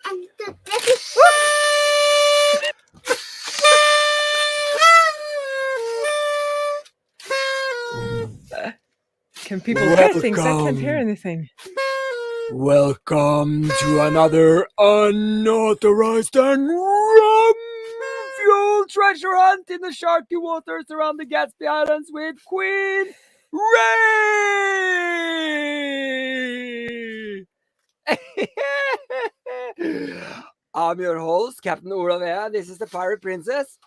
Can people hear things? I can't hear anything. Welcome to another unauthorized and rum-fueled treasure hunt in the sharky waters around the Gatsby Islands with Queen Raae! I'm your host, Captain Ola. This is the Pirate Princess.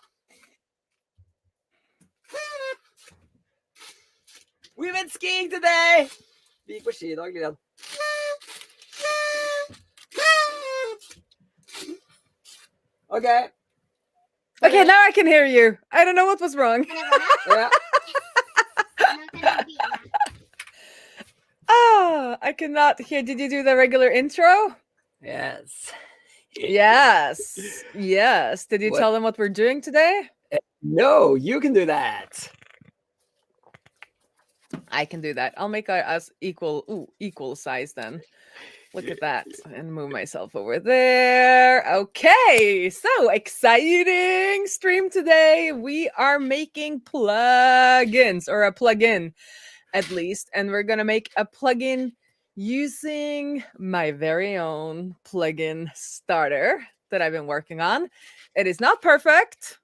We went skiing today! Vi gikk på ski I dag, Lilian. Okay. Okay, now I can hear you. I don't know what was wrong. Yeah. Oh, I cannot hear. Did you do the regular intro? Yes. Yes. Yes. Did you tell them what we're doing today? No, you can do that. I can do that. I'll make us equal size then. Look at that and move myself over there. Okay, so exciting stream today. We are making plugins, or a plugin at least, and we're gonna make a plugin using my very own plugin starter that I've been working on. It is not perfect,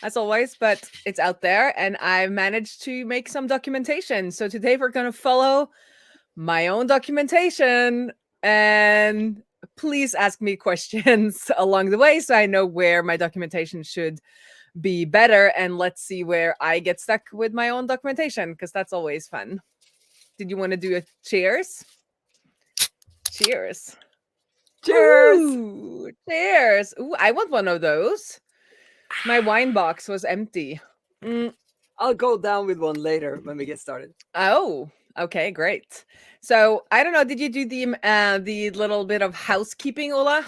as always, but it's out there, and I've managed to make some documentation. So today we're gonna follow my own documentation, and please ask me questions along the way so I know where my documentation should be better, and let's see where I get stuck with my own documentation, because that's always fun. Did you want to do a cheers? Cheers. Cheers. Ooh, cheers. Ooh, I want one of those. My wine box was empty. I'll go down with one later when we get started. Oh, okay, great. So I don't know. Did you do the little bit of housekeeping, Ola?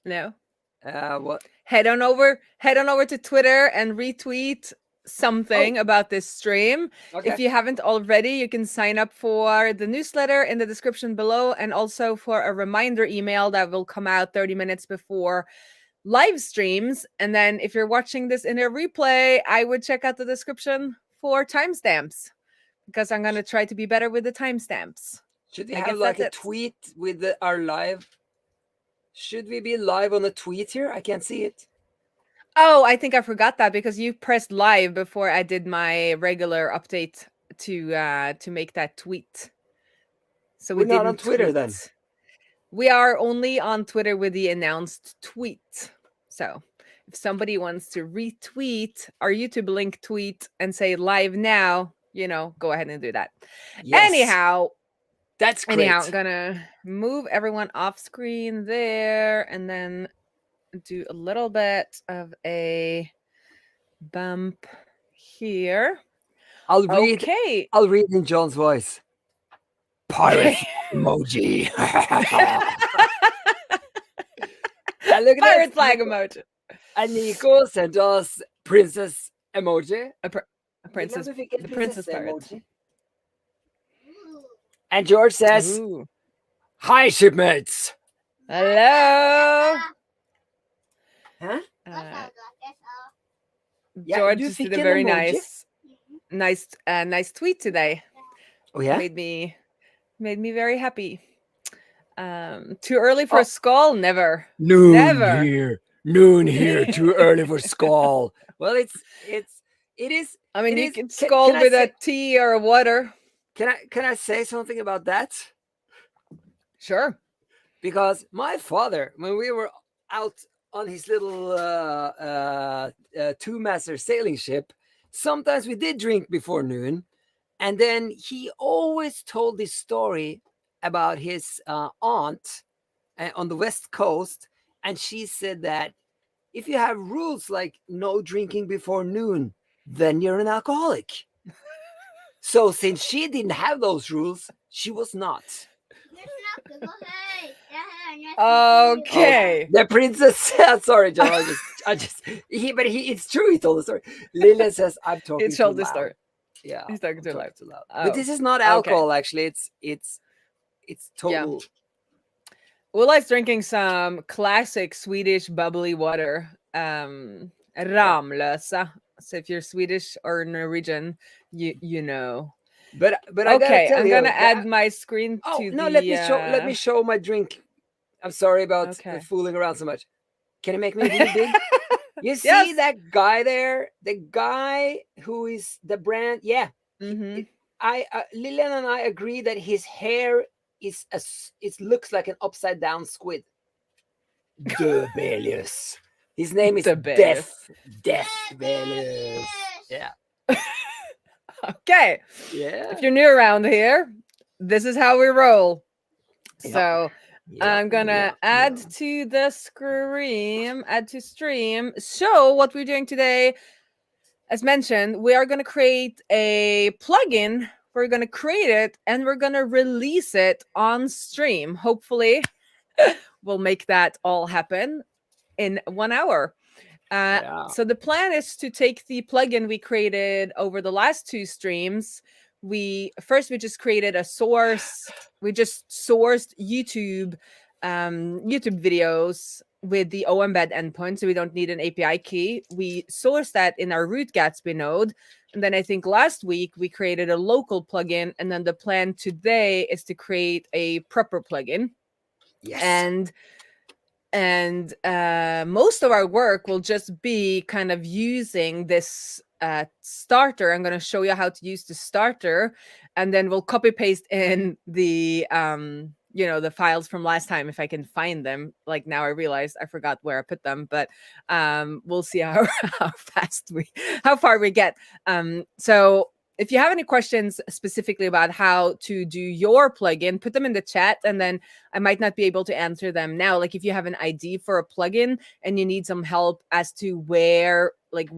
No. What? Head on over to Twitter and retweet something about this stream. Okay. If you haven't already, you can sign up for the newsletter in the description below, and also for a reminder email that will come out 30 minutes before live streams. And then if you're watching this in a replay, I would check out the description for timestamps, because I'm going to try to be better with the timestamps. Should we have like a tweet with our live? Should we be live on a tweet here? I can't see it. Oh, I think I forgot that, because you pressed live before I did my regular update to make that tweet. So we're not on Twitter then. We are only on Twitter with the announced tweet. So if somebody wants to retweet our YouTube link tweet and say live now, go ahead and do that. Yes. Anyhow, that's great. I'm gonna move everyone off screen there, and then do a little bit of a bump here. I'll read in John's voice. Pirate emoji. Pirate flag emoji. And Nico sent us princess emoji. A princess. The princess pirate. Emoji. And George says, ooh. Hi, shipmates. Hello. Huh? George just did a very nice tweet today. Oh yeah, made me very happy. Too early for a skull? Never. Noon here. Too early for skull. Well, it is. I mean, you can skull with a tea or a water. Can I say something about that? Sure. Because my father, when we were out on his little two-master sailing ship, sometimes we did drink before noon, and then he always told this story about his aunt on the West Coast, and she said that if you have rules like no drinking before noon, then you're an alcoholic. So since she didn't have those rules, she was not. Okay. The princess. Sorry, John. It's true. He told the story. Lillian says, "I'm talking too loud." Story. Yeah, he's talking too loud. Oh. But this is not alcohol. Actually, it's total Ulla is drinking some classic Swedish bubbly water. Ramlösa. So if you're Swedish or Norwegian, you know. But I gotta Okay, tell I'm you gonna that. add my screen Oh to no, the. let me show my drink. I'm sorry about Okay. fooling around so much. Can you make me really big? You see Yes. that guy there? The guy who is the brand? Yeah. Mm-hmm. Lillian and I agree that his hair is it looks like an upside down squid. Debelius. His name is Debelius. Death Belius. Yeah. Okay. Yeah. If you're new around here, this is how we roll. So I'm gonna add to the stream, add to stream. So what we're doing today, as mentioned, we are gonna create a plugin. We're gonna create it and we're gonna release it on stream. Hopefully, we'll make that all happen in 1 hour. So the plan is to take the plugin we created over the last 2 streams. We just created a source. We just sourced YouTube videos with the oembed endpoint, so we don't need an API key. We sourced that in our root Gatsby node, and then I think last week we created a local plugin, and then the plan today is to create a proper plugin. Yes. And most of our work will just be kind of using this starter. I'm going to show you how to use the starter, and then we'll copy paste in the the files from last time if I can find them. Like now I realized I forgot where I put them, but we'll see how how far we get. So if you have any questions specifically about how to do your plugin, put them in the chat, and then I might not be able to answer them now. Like if you have an ID for a plugin and you need some help as to where, like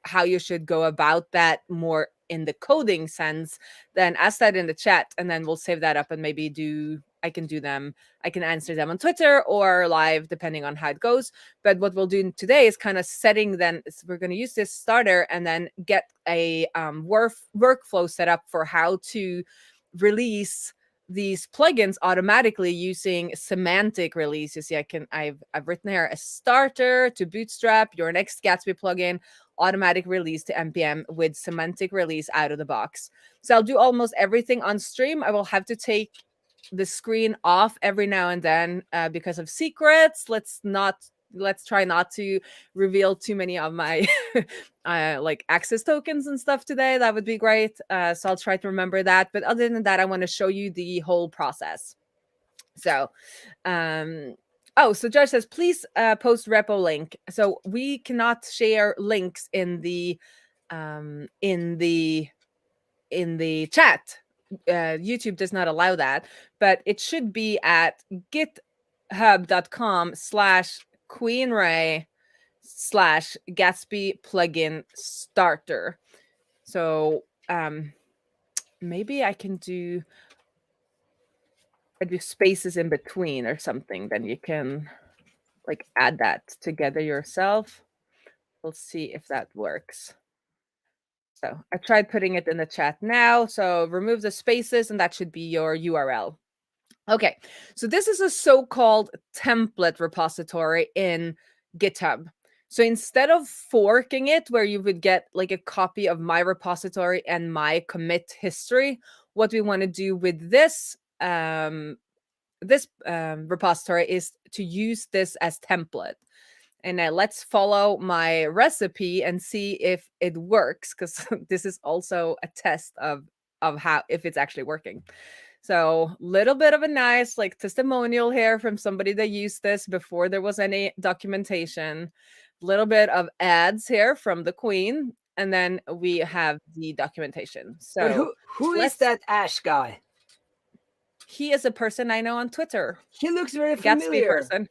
how you should go about that more in the coding sense, then ask that in the chat, and then we'll save that up and maybe I can answer them on Twitter or live, depending on how it goes. But what we'll do today is kind of setting, then we're going to use this starter and then get a workflow set up for how to release these plugins automatically using semantic release. You see, I've written here a starter to bootstrap your next Gatsby plugin, automatic release to npm with semantic release out of the box. So I'll do almost everything on stream. I will have to take the screen off every now and then because of secrets. Let's try not to reveal too many of my like access tokens and stuff today. That would be great. So I'll try to remember that. But other than that, I want to show you the whole process. So so Josh says, please post repo link. So we cannot share links in the chat. YouTube does not allow that, but it should be at github.com/Queen Raae /gatsby-plugin-starter. So maybe I do spaces in between or something, then you can like add that together yourself. We'll see if that works. So I tried putting it in the chat now. So remove the spaces and that should be your URL. Okay, so this is a so-called template repository in GitHub. So instead of forking it, where you would get like a copy of my repository and my commit history, what we want to do with this repository is to use this as template. And let's follow my recipe and see if it works, because this is also a test of how, if it's actually working. So little bit of a nice like testimonial here from somebody that used this before there was any documentation. Little bit of ads here from the Queen, and then we have the documentation. So but who is that Ash guy? He is a person I know on Twitter. He looks very familiar. Gatsby person.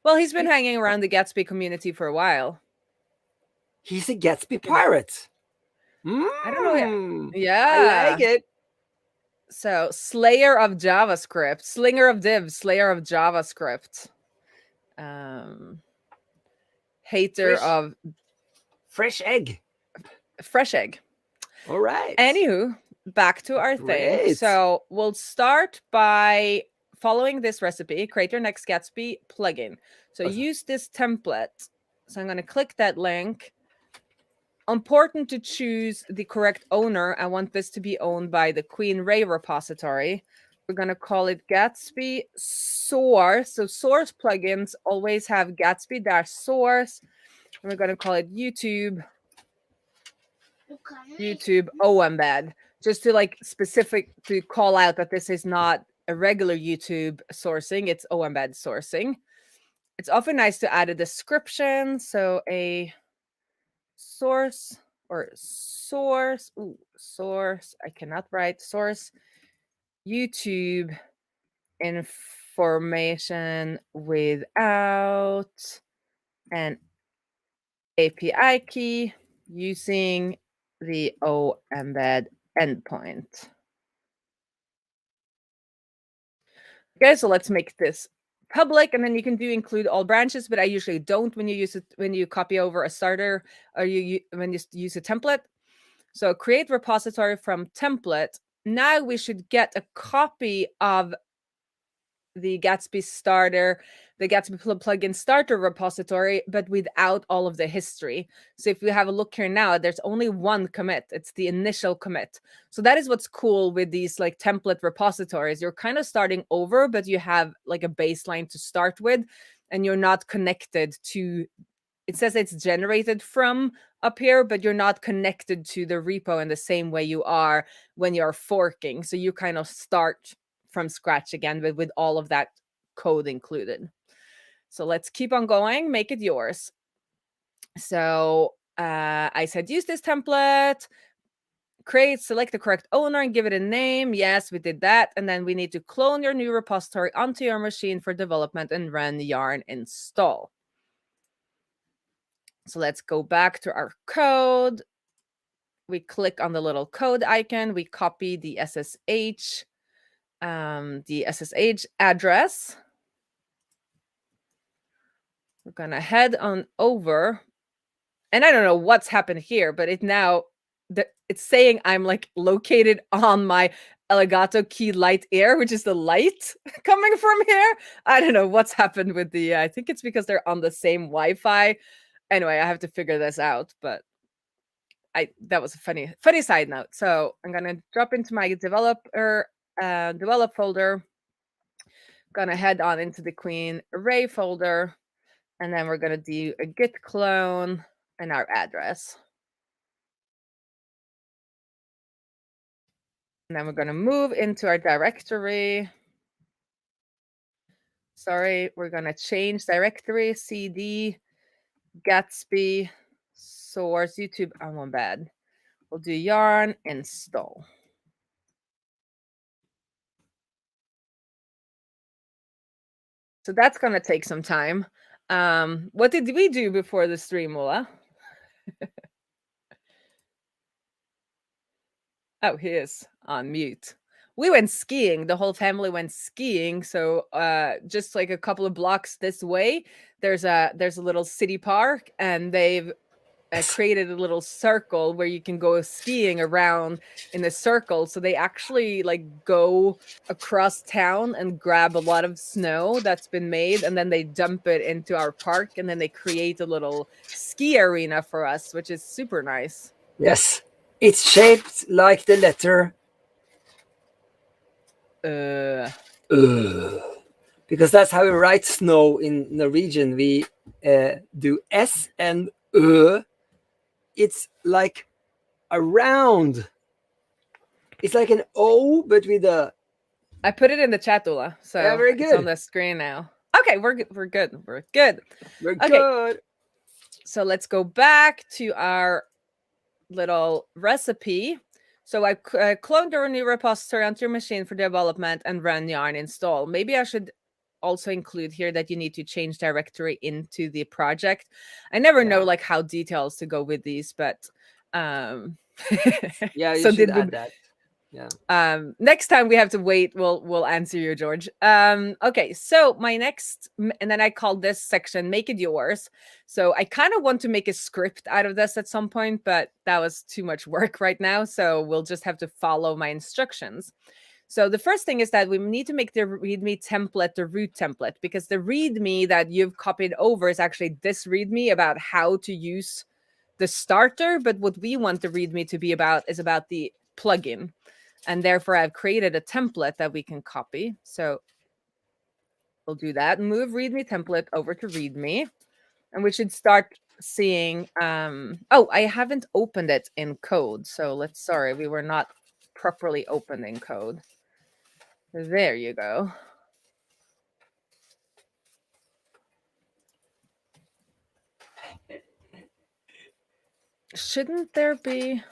Well, he's been hanging around the Gatsby community for a while. He's a Gatsby pirate. I don't know. Yeah. I like it. So, Slayer of JavaScript, Slinger of Div, Slayer of JavaScript. Hater of Fresh Egg. Fresh Egg. All right. Anywho, back to our thing. So we'll start by following this recipe, create your next Gatsby plugin. So use this template. So I'm going to click that link. Important to choose the correct owner. I want this to be owned by the Queen Raae repository. We're going to call it Gatsby source. So source plugins always have Gatsby-source. And we're going to call it YouTube oembed, just to like specific to call out that this is not a regular YouTube sourcing, it's oembed sourcing. It's often nice to add a description. So a source or source, source, I cannot write source, YouTube information without an API key using the oembed endpoint. Okay, so let's make this public, and then you can include all branches, but I usually don't when you use it, when you copy over a starter or when you use a template. So create repository from template. Now we should get a copy of the Gatsby starter, the gatsby-plugin-starter repository, but without all of the history. So if we have a look here now, there's only one commit. It's the initial commit. So that is what's cool with these like template repositories. You're kind of starting over, but you have like a baseline to start with, and you're not connected to, it says it's generated from up here, but you're not connected to the repo in the same way you are when you're forking. So you kind of start from scratch again, but with all of that code included. So let's keep on going, make it yours. So I said, use this template, create, select the correct owner and give it a name. Yes, we did that. And then we need to clone your new repository onto your machine for development and run yarn install. So let's go back to our code. We click on the little code icon. We copy the SSH address. We're going to head on over. And I don't know what's happened here, but it's saying I'm like located on my Elgato Key Light Air, which is the light coming from here. I don't know what's happened with the, I think it's because they're on the same Wi-Fi. Anyway, I have to figure this out, but that was a funny side note. So I'm going to drop into my develop folder. Going to head on into the Queen Raae folder, and then we're going to do a git clone and our address. And then we're going to move into our directory. Sorry, we're going to change directory, cd, Gatsby, source, YouTube, oembed. We'll do yarn install. So that's going to take some time. What did we do before the stream, Ola? Oh, he is on mute. We went skiing. The whole family went skiing. So just like a couple of blocks this way, there's a little city park, and they've created a little circle where you can go skiing around in a circle. So they actually like go across town and grab a lot of snow that's been made, and then they dump it into our park, and then they create a little ski arena for us, which is super nice. Yes, it's shaped like the letter because that's how we write snow in Norwegian. We do S and It's like a round. It's like an O, but with a. I put it in the chat, Ola. So yeah, very good. It's on the screen now. Okay, we're good. We're good. We're okay. good. So let's go back to our little recipe. So I cloned your new repository onto your machine for development and run yarn install. Maybe I should also include here that you need to change directory into the project. I never know like how details to go with these, but yeah, you so should add that. Yeah. Next time we have to wait, we'll answer you, George. Okay, so my next, and then I called this section make it yours. So I kind of want to make a script out of this at some point, but that was too much work right now, so we'll just have to follow my instructions. So the first thing is that we need to make the README template the root template, because the README that you've copied over is actually this README about how to use the starter. But what we want the README to be about is about the plugin. And therefore, I've created a template that we can copy. So we'll do that. Move README template over to README. And we should start seeing, oh, I haven't opened it in code. So sorry, we were not properly opened in code. There you go. Shouldn't there be?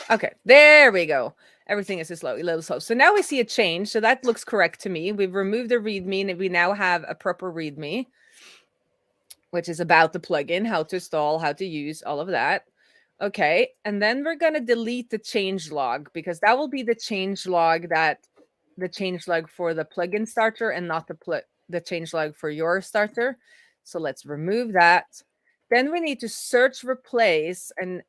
Okay, there we go. Everything is a little slow. So now we see a change. So that looks correct to me. We've removed the README and we now have a proper README, which is about the plugin, how to install, how to use, all of that. Okay, and then we're going to delete the change log, because that will be the change log for the plugin starter and not the change log for your starter. So let's remove that. Then we need to search replace and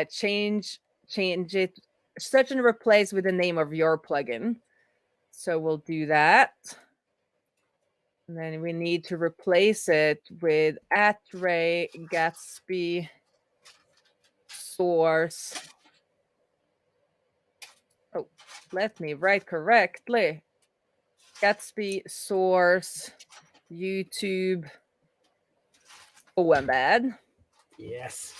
change it, search and replace with the name of your plugin. So we'll do that. And then we need to replace it with @Raae Gatsby source. Oh, let me write correctly. Gatsby source YouTube oembed. Yes.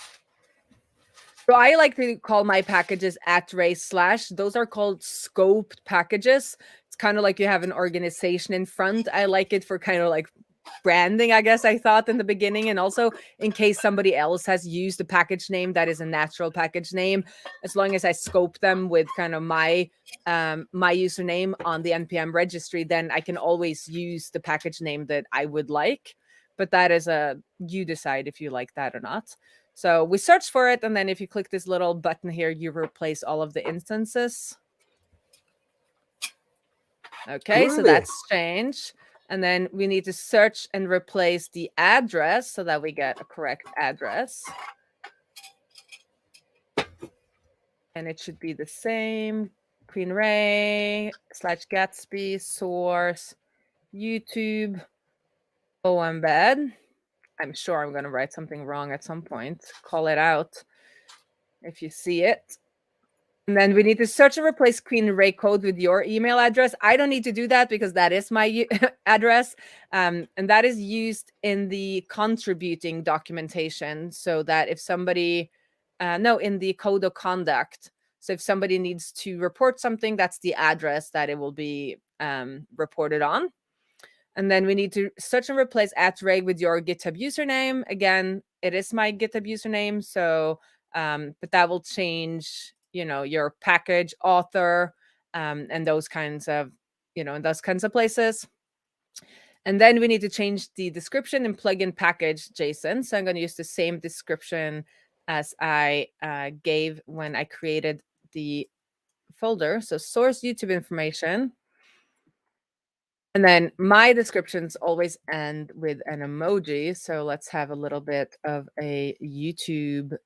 So I like to call my packages @Raae/. Those are called scoped packages. It's kind of like you have an organization in front. I like it for kind of like branding, I guess I thought in the beginning, and also in case somebody else has used a package name that is a natural package name, as long as I scope them with kind of my username on the npm registry, then I can always use the package name that I would like. But that is you decide if you like that or not. So we search for it, and then if you click this little button here, you replace all of the instances. Okay, so that's changed. And then we need to search and replace the address so that we get a correct address. And it should be the same. Queen Raae /Gatsby source YouTube oembed. I'm sure I'm going to write something wrong at some point. Call it out if you see it. And then we need to search and replace Queen Raae code with your email address. I don't need to do that because that is my address. And that is used in the contributing documentation, so that if somebody, in the code of conduct. So if somebody needs to report something, that's the address that it will be reported on. And then we need to search and replace @Raae with your GitHub username. Again, it is my GitHub username. So, but that will change, your package author, and those kinds of, in those kinds of places. And then we need to change the description in plugin package JSON. So I'm going to use the same description as I gave when I created the folder. So source YouTube information. And then my descriptions always end with an emoji. So let's have a little bit of a YouTube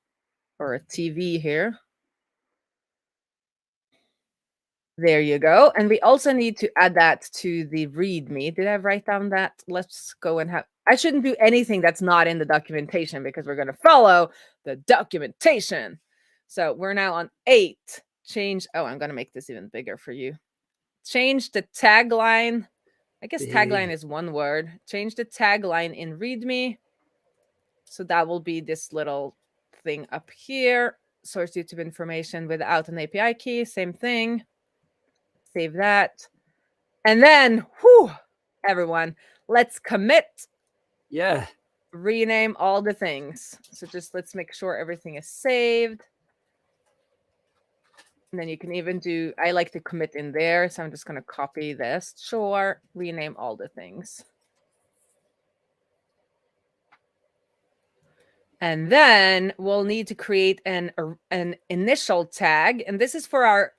or a TV here. There you go. And we also need to add that to the README. Did I write down that? Let's go and I shouldn't do anything that's not in the documentation, because we're going to follow the documentation. So we're now on 8. Change. Oh, I'm going to make this even bigger for you. Change the tagline. I guess tagline is one word. Change the tagline in README. So that will be this little thing up here. Source YouTube information without an API key. Same thing. Save that. And then, everyone, let's commit. Yeah. Rename all the things. So just let's make sure everything is saved. And then you can even do, I like to commit in there. So I'm just going to copy this. Sure. Rename all the things. And then we'll need to create an initial tag. And this is for our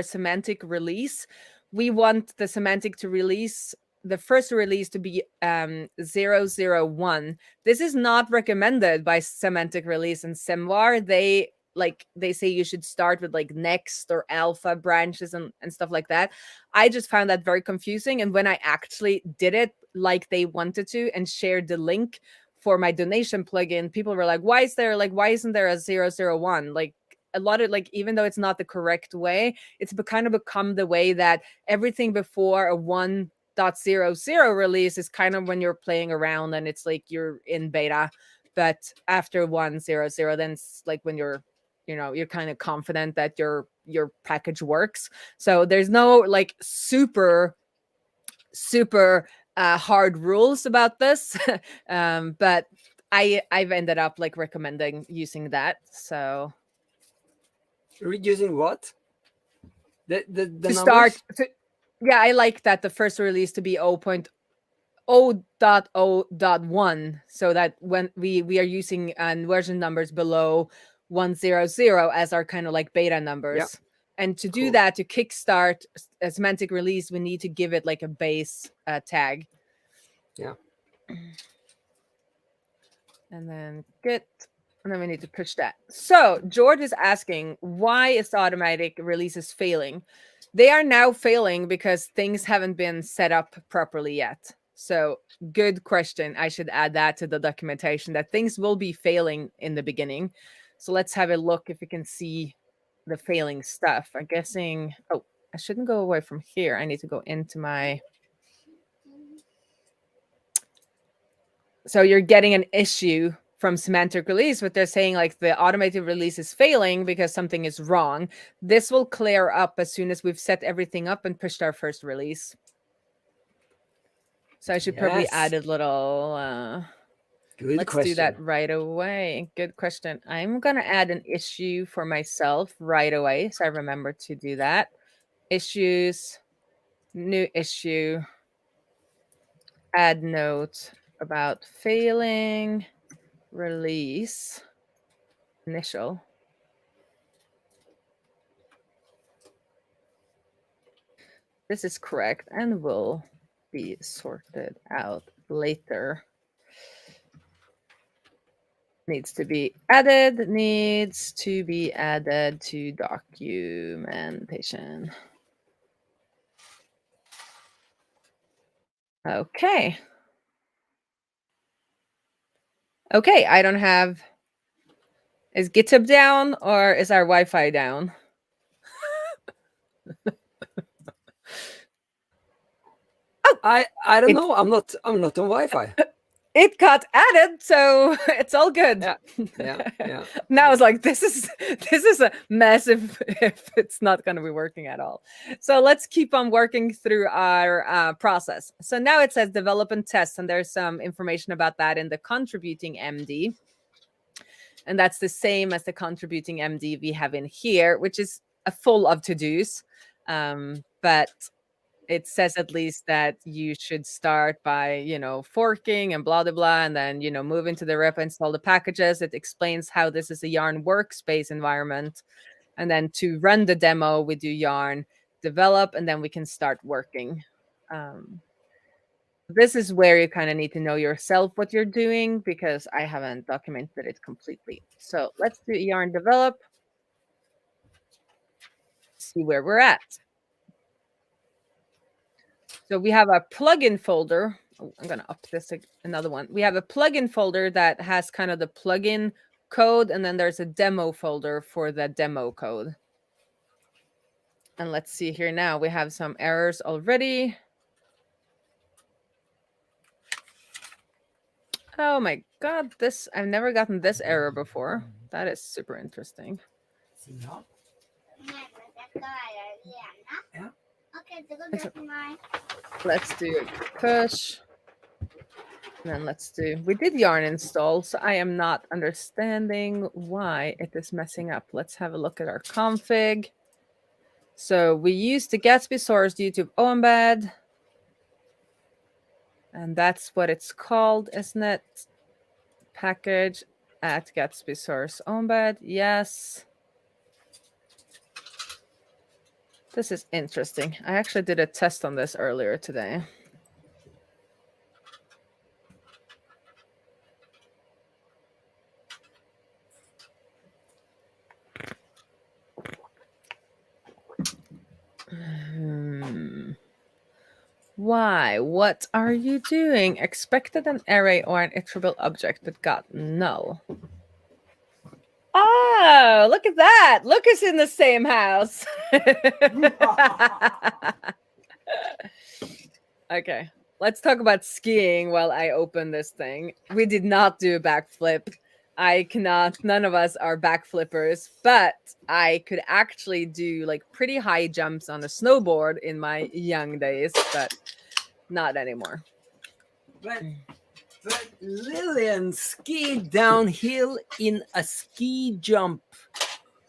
semantic release. We want the semantic to release, the first release to be 001. This is not recommended by semantic release and SemVar. They like they say you should start with like next or alpha branches and stuff like that. I just found that very confusing. And when I actually did it like they wanted to and shared the link for my donation plugin, people were like, why isn't there a 001? Like a lot of, like, even though it's not the correct way, it's kind of become the way that everything before a 1.00 release is kind of when you're playing around and it's like you're in beta. But after 1.00, then it's like when you're kind of confident that your package works. So there's no like super hard rules about this. But I've ended up like recommending using that. So Using what? The to numbers? start, yeah, I like that the first release to be 0.0.0.1, so that when we are using version numbers below 1.00 as our kind of like beta numbers. Yeah. And to do Cool. that, to kickstart a semantic release, we need to give it like a base tag. Yeah. And then git, and then we need to push that. So George is asking, why is the automatic releases failing? They are now failing because things haven't been set up properly yet. So good question. I should add that to the documentation, that things will be failing in the beginning. So let's have a look if we can see the failing stuff. I'm guessing, oh, I shouldn't go away from here. I need to go into my... So you're getting an issue from semantic release, but they're saying like the automated release is failing because something is wrong. This will clear up as soon as we've set everything up and pushed our first release. So I should probably add a little... Good let's question. do that right away. Good question. I'm going to add an issue for myself right away, so I remember to do that. Issues, new issue, add note about failing release initial. This is correct and will be sorted out later. Needs to be added to documentation. Okay. Okay, I don't have... Is GitHub down or is our Wi-Fi down? Oh, I don't know. I'm not on Wi-Fi. It got added, so it's all good. Yeah. Now I was like, this is a massive if it's not going to be working at all. So let's keep on working through our process. So now it says develop and test, and there's some information about that in the contributing MD. And that's the same as the contributing MD we have in here, which is full of to-dos. But it says at least that you should start by, forking and blah, blah, blah, and then, move into the repo, install the packages. It explains how this is a Yarn workspace environment. And then to run the demo, we do Yarn develop, and then we can start working. This is where you kind of need to know yourself what you're doing, because I haven't documented it completely. So let's do Yarn develop. See where we're at. So we have a plugin folder. Oh, I'm going to up this another one. We have a plugin folder that has kind of the plugin code, and then there's a demo folder for the demo code. And let's see here now. We have some errors already. Oh my God, I've never gotten this error before. That is super interesting. Let's do push. And then we did Yarn install, so I am not understanding why it is messing up. Let's have a look at our config. So we use the Gatsby source YouTube oembed. And that's what it's called, isn't it? Package at Gatsby source oembed. Yes. This is interesting. I actually did a test on this earlier today. Why? What are you doing? Expected an array or an iterable object but got null. Oh, look at that. Lucas in the same house. Okay, let's talk about skiing while I open this thing. We did not do a backflip. I cannot, none of us are backflippers, but I could actually do like pretty high jumps on a snowboard in my young days, but not anymore. But Lillian skied downhill in a ski jump.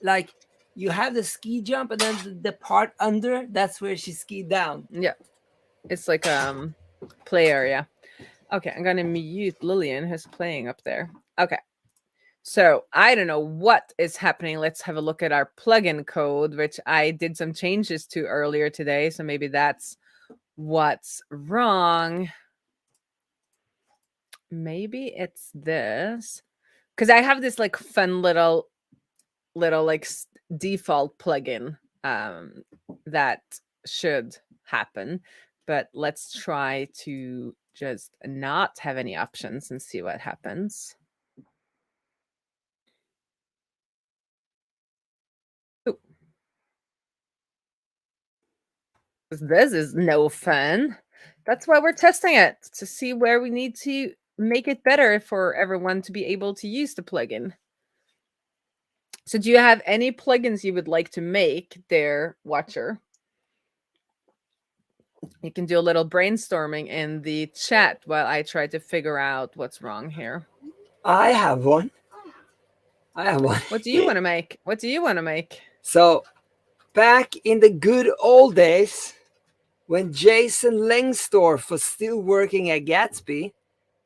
Like you have the ski jump and then the part under, that's where she skied down. Yeah. It's like play area. Okay, I'm gonna mute Lillian who's playing up there. Okay. So I don't know what is happening. Let's have a look at our plugin code, which I did some changes to earlier today. So maybe that's what's wrong. Maybe it's this. Because I have this like fun little like default plugin that should happen. But let's try to just not have any options and see what happens. This is no fun. That's why we're testing it, to see where we need to make it better for everyone to be able to use the plugin. So do you have any plugins you would like to make there, watcher? You can do a little brainstorming in the chat while I try to figure out what's wrong here. I have one. What do you want to make? What do you want to make? So back in the good old days, when Jason Lengstorff was still working at Gatsby,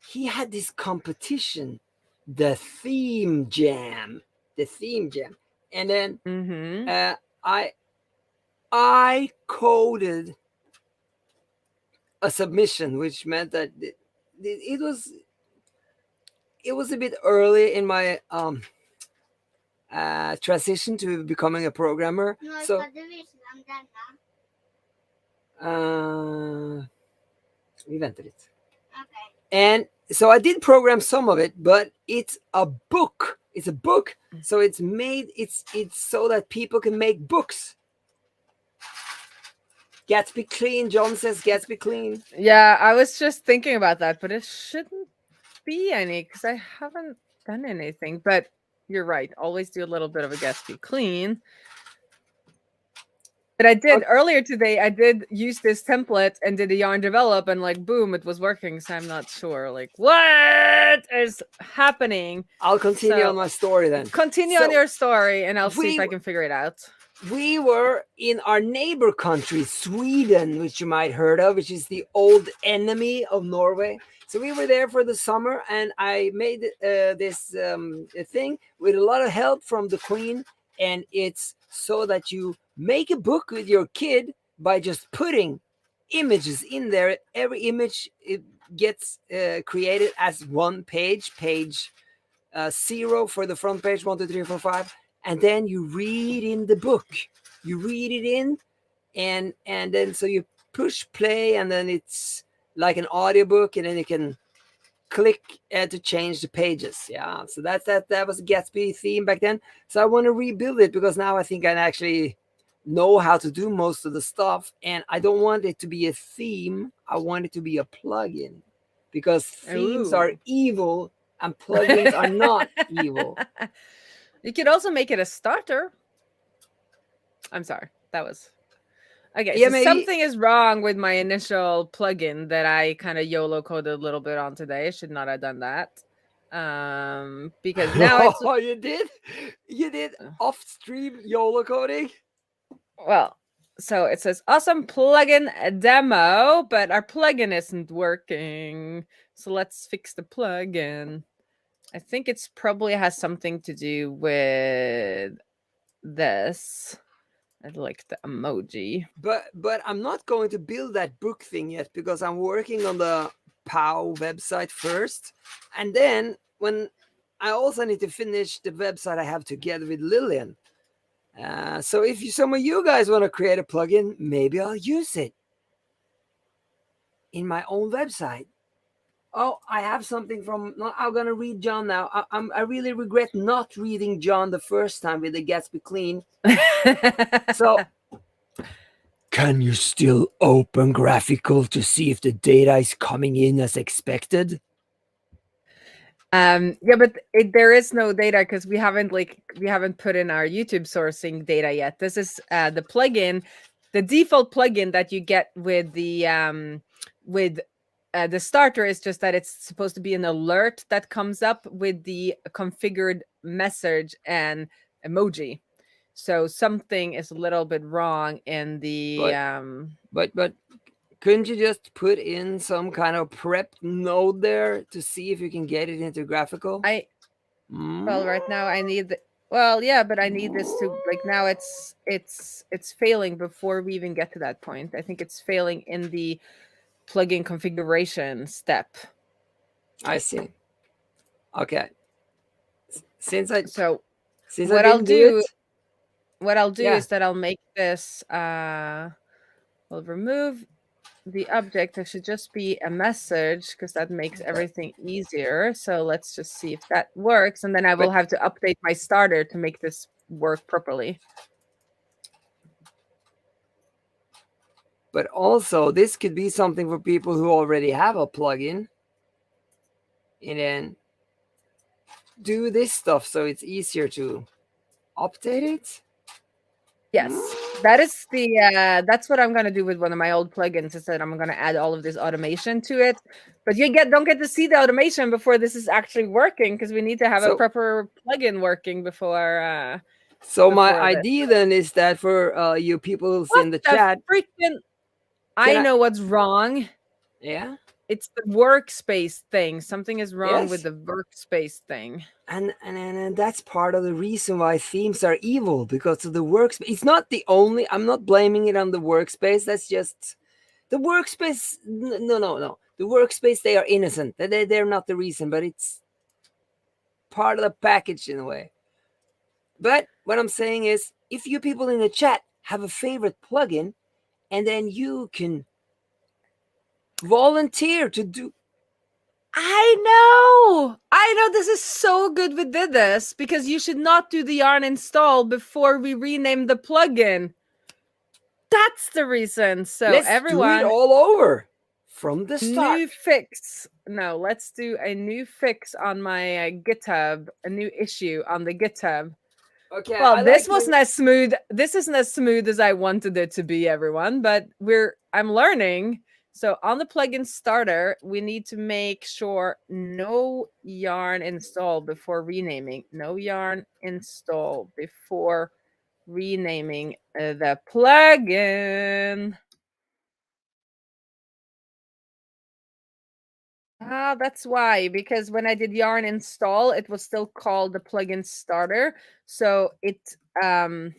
he had this competition, the theme jam. And then I coded a submission, which meant that it was a bit early in my transition to becoming a programmer. So we väntar lite. Okay. And so I did program some of it, but it's a book. It's a book. So it's made, it's so that people can make books. Gatsby clean. John says Gatsby clean. Yeah, I was just thinking about that, but it shouldn't be any because I haven't done anything. But you're right. Always do a little bit of a Gatsby clean. But I did earlier today. I did use this template and did a yarn develop, and like boom, it was working. So I'm not sure, like what is happening. I'll continue on my story then. Continue on your story, and I'll see if I can figure it out. We were in our neighbor country, Sweden, which you might heard of, which is the old enemy of Norway. So we were there for the summer, and I made this thing with a lot of help from the Queen, and it's so that you make a book with your kid by just putting images in there. Every image it gets created as one page 0 for the front page, 1, 2, 3, 4, 5, and then you read in the book. You read it in, and then so you push play, and then it's like an audiobook, and then you can click to change the pages. Yeah, so that was a Gatsby theme back then. So I want to rebuild it because now I think I actually know how to do most of the stuff, and I don't want it to be a theme. I want it to be a plugin, because themes are evil and plugins are not evil. You could also make it a starter. I'm sorry, that was okay. Yeah, so something is wrong with my initial plugin that I kind of YOLO coded a little bit on today. I should not have done that. Because now it's you did off-stream YOLO coding. Well, so it says awesome plugin demo, but our plugin isn't working. So let's fix the plugin. I think it's probably has something to do with this. I like the emoji. But I'm not going to build that book thing yet because I'm working on the POW website first. And then when I also need to finish the website I have together with Lillian. So if some of you guys want to create a plugin, maybe I'll use it. in my own website. Oh, I have something from. No, I'm gonna read John now. I really regret not reading John the first time with the Gatsby clean. So, can you still open graphical to see if the data is coming in as expected? Yeah, but there is no data because we haven't put in our YouTube sourcing data yet. This is the plugin, the default plugin that you get with the starter is just that it's supposed to be an alert that comes up with the configured message and emoji. So something is a little bit wrong in the But couldn't you just put in some kind of prep node there to see if you can get it into graphical? Well, right now I need well, yeah, but I need this to now it's failing before we even get to that point. I think it's failing in the plugin configuration step. I see. Okay. Since I what I'll do Yeah. is that I'll make this we'll remove the object. There should just be a message because that makes everything easier. So let's just see if that works, and then I will have to update my starter to make this work properly. But also, this could be something for people who already have a plugin, and then do this stuff so it's easier to update it. Yes, that is that's what I'm gonna do with one of my old plugins. Is that I'm gonna add all of this automation to it, but you don't get to see the automation before this is actually working because we need to have a proper plugin working before. So my idea then is that for you people in the chat, I know what's wrong. Yeah, it's the workspace thing. Something is wrong with the workspace thing. And that's part of the reason why themes are evil, because of the workspace. It's not the only. I'm not blaming it on the workspace. That's just the workspace. No. The workspace, they are innocent. They're not the reason, but it's part of the package in a way. But what I'm saying is, if you people in the chat have a favorite plugin, and then you can volunteer to do. I know this is so good we did this, because you should not do the yarn install before we rename the plugin. That's the reason. So let's everyone, do it all over from the start. New fix. No, let's do a new fix on my GitHub, a new issue on the GitHub. Okay. Well, this wasn't as smooth. This isn't as smooth as I wanted it to be, everyone, but I'm learning. So on the plugin starter, we need to make sure no yarn install before renaming. No yarn install before renaming the plugin. That's why, because when I did yarn install, it was still called the plugin starter. So when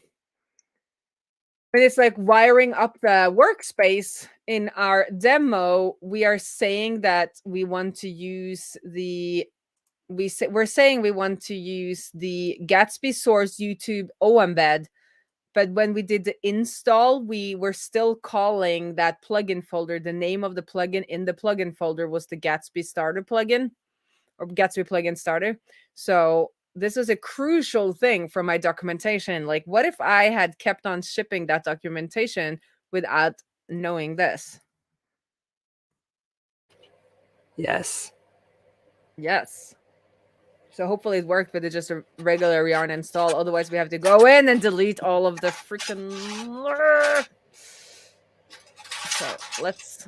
it's like wiring up the workspace in our demo, we are saying that we want to use we're saying we want to use the Gatsby source YouTube oembed. But when we did the install, we were still calling that plugin folder. The name of the plugin in the plugin folder was the Gatsby starter plugin, or Gatsby plugin starter. So this is a crucial thing for my documentation. Like, what if I had kept on shipping that documentation without knowing this? Yes. So hopefully it worked with just a regular yarn install. Otherwise, we have to go in and delete all of the freaking. So let's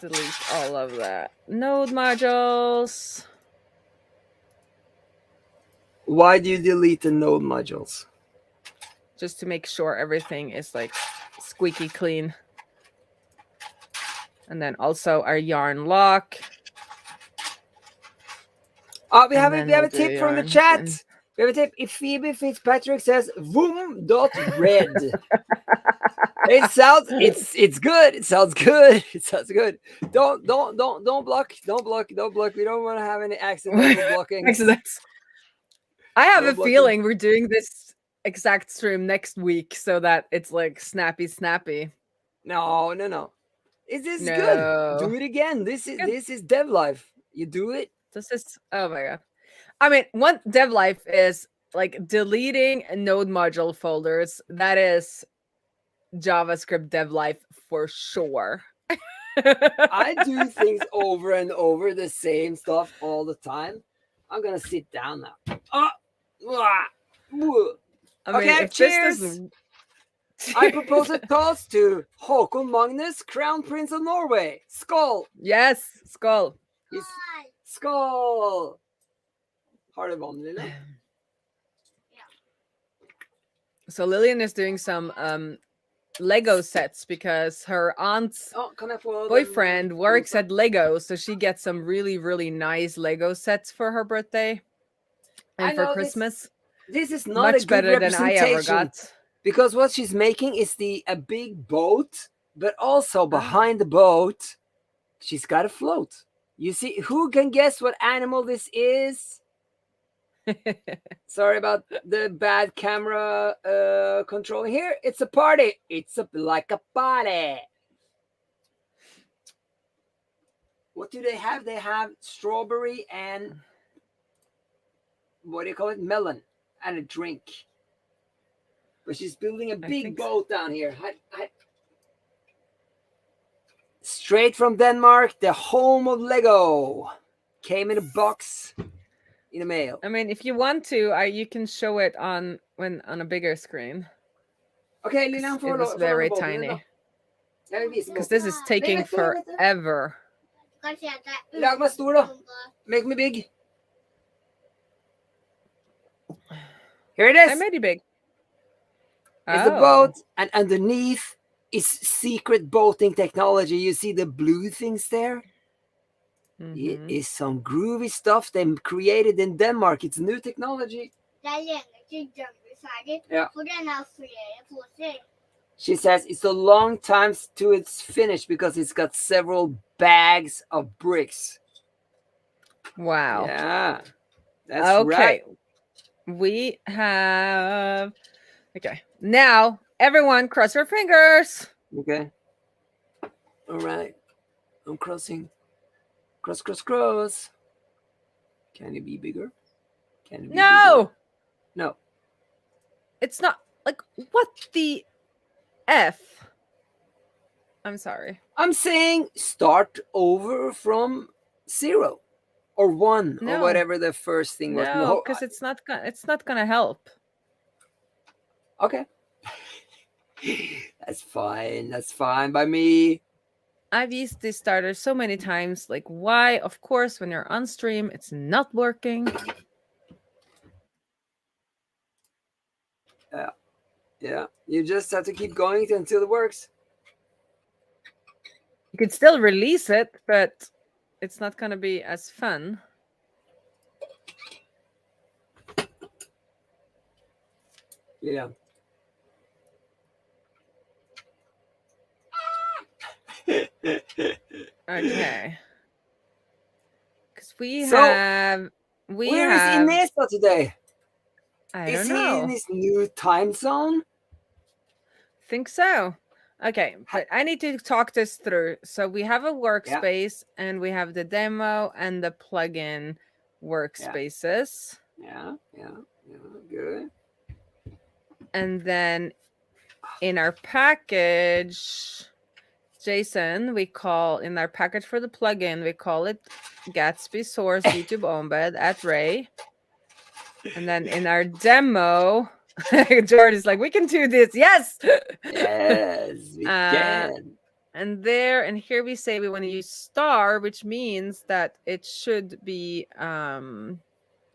delete all of that node modules. Why do you delete the node modules? Just to make sure everything is like squeaky clean. And then also our yarn lock. We have a tip from the chat. We have a tip. If Phoebe Fitzpatrick says voom.red. It's good. It sounds good. Don't block. We don't want to have any accidental blocking. I have a feeling we're doing this exact stream next week so that it's like snappy. No. Is this good? No. Do it again. This Good. is dev life. You do it. This is, oh my god. I mean, one dev life is like deleting node module folders. That is JavaScript dev life for sure. I do things over and over, the same stuff all the time. I'm gonna sit down now. I mean, Okay, if cheers. this doesn't... I propose a toast to Håkon Magnus, Crown Prince of Norway. Skål! Yes, skull. Skål! Har du vann, Lille? So Lillian is doing some Lego sets because her aunt's boyfriend works at Lego, so she gets some really, really nice Lego sets for her birthday and for Christmas. This is not much a good better than I ever got. Because what she's making is a big boat, but also behind the boat, she's got a float. You see, who can guess what animal this is? Sorry about the bad camera control here. It's a party. It's like a party. What do they have? They have strawberry and what do you call it? Melon and a drink. But she's building a big boat down here. Straight from Denmark, the home of Lego. Came in a box in the mail. I mean, if you want to, you can show it on a bigger screen. Okay, Lilian, it was very tiny. Because this is taking forever. Lag meg stor, da. Make me big. Here it is. I made it big. It's the boat, and underneath is secret boating technology. You see the blue things there? It is some groovy stuff they created in Denmark. It's new technology. Yeah. She says it's a long time to its finish because it's got several bags of bricks. Wow. Yeah. That's right. We have... Okay. Now, everyone cross your fingers. Okay. All right. I'm crossing. Cross, cross, cross. Can it be bigger? Can it be bigger? No. It's not. Like, what the F? I'm sorry. I'm saying start over from 0 or 1 or whatever the first thing was. No, because it's not gonna help. Okay. That's fine. That's fine by me. I've used this starter so many times. Like, why? Of course, when you're on stream, it's not working. Yeah. Yeah. You just have to keep going until it works. You could still release it, but it's not going to be as fun. Yeah. Okay. Because where is Inesa today? I don't know. Is he in this new time zone? Think so. Okay, but I need to talk this through. So we have a workspace and we have the demo and the plugin workspaces. Yeah, good. And then in our package, Jason, in our package for the plugin, we call it Gatsby source YouTube oembed at Raae. And then in our demo, George is like, we can do this. Yes. Yes, we can. And here we say we want to use star, which means that it should be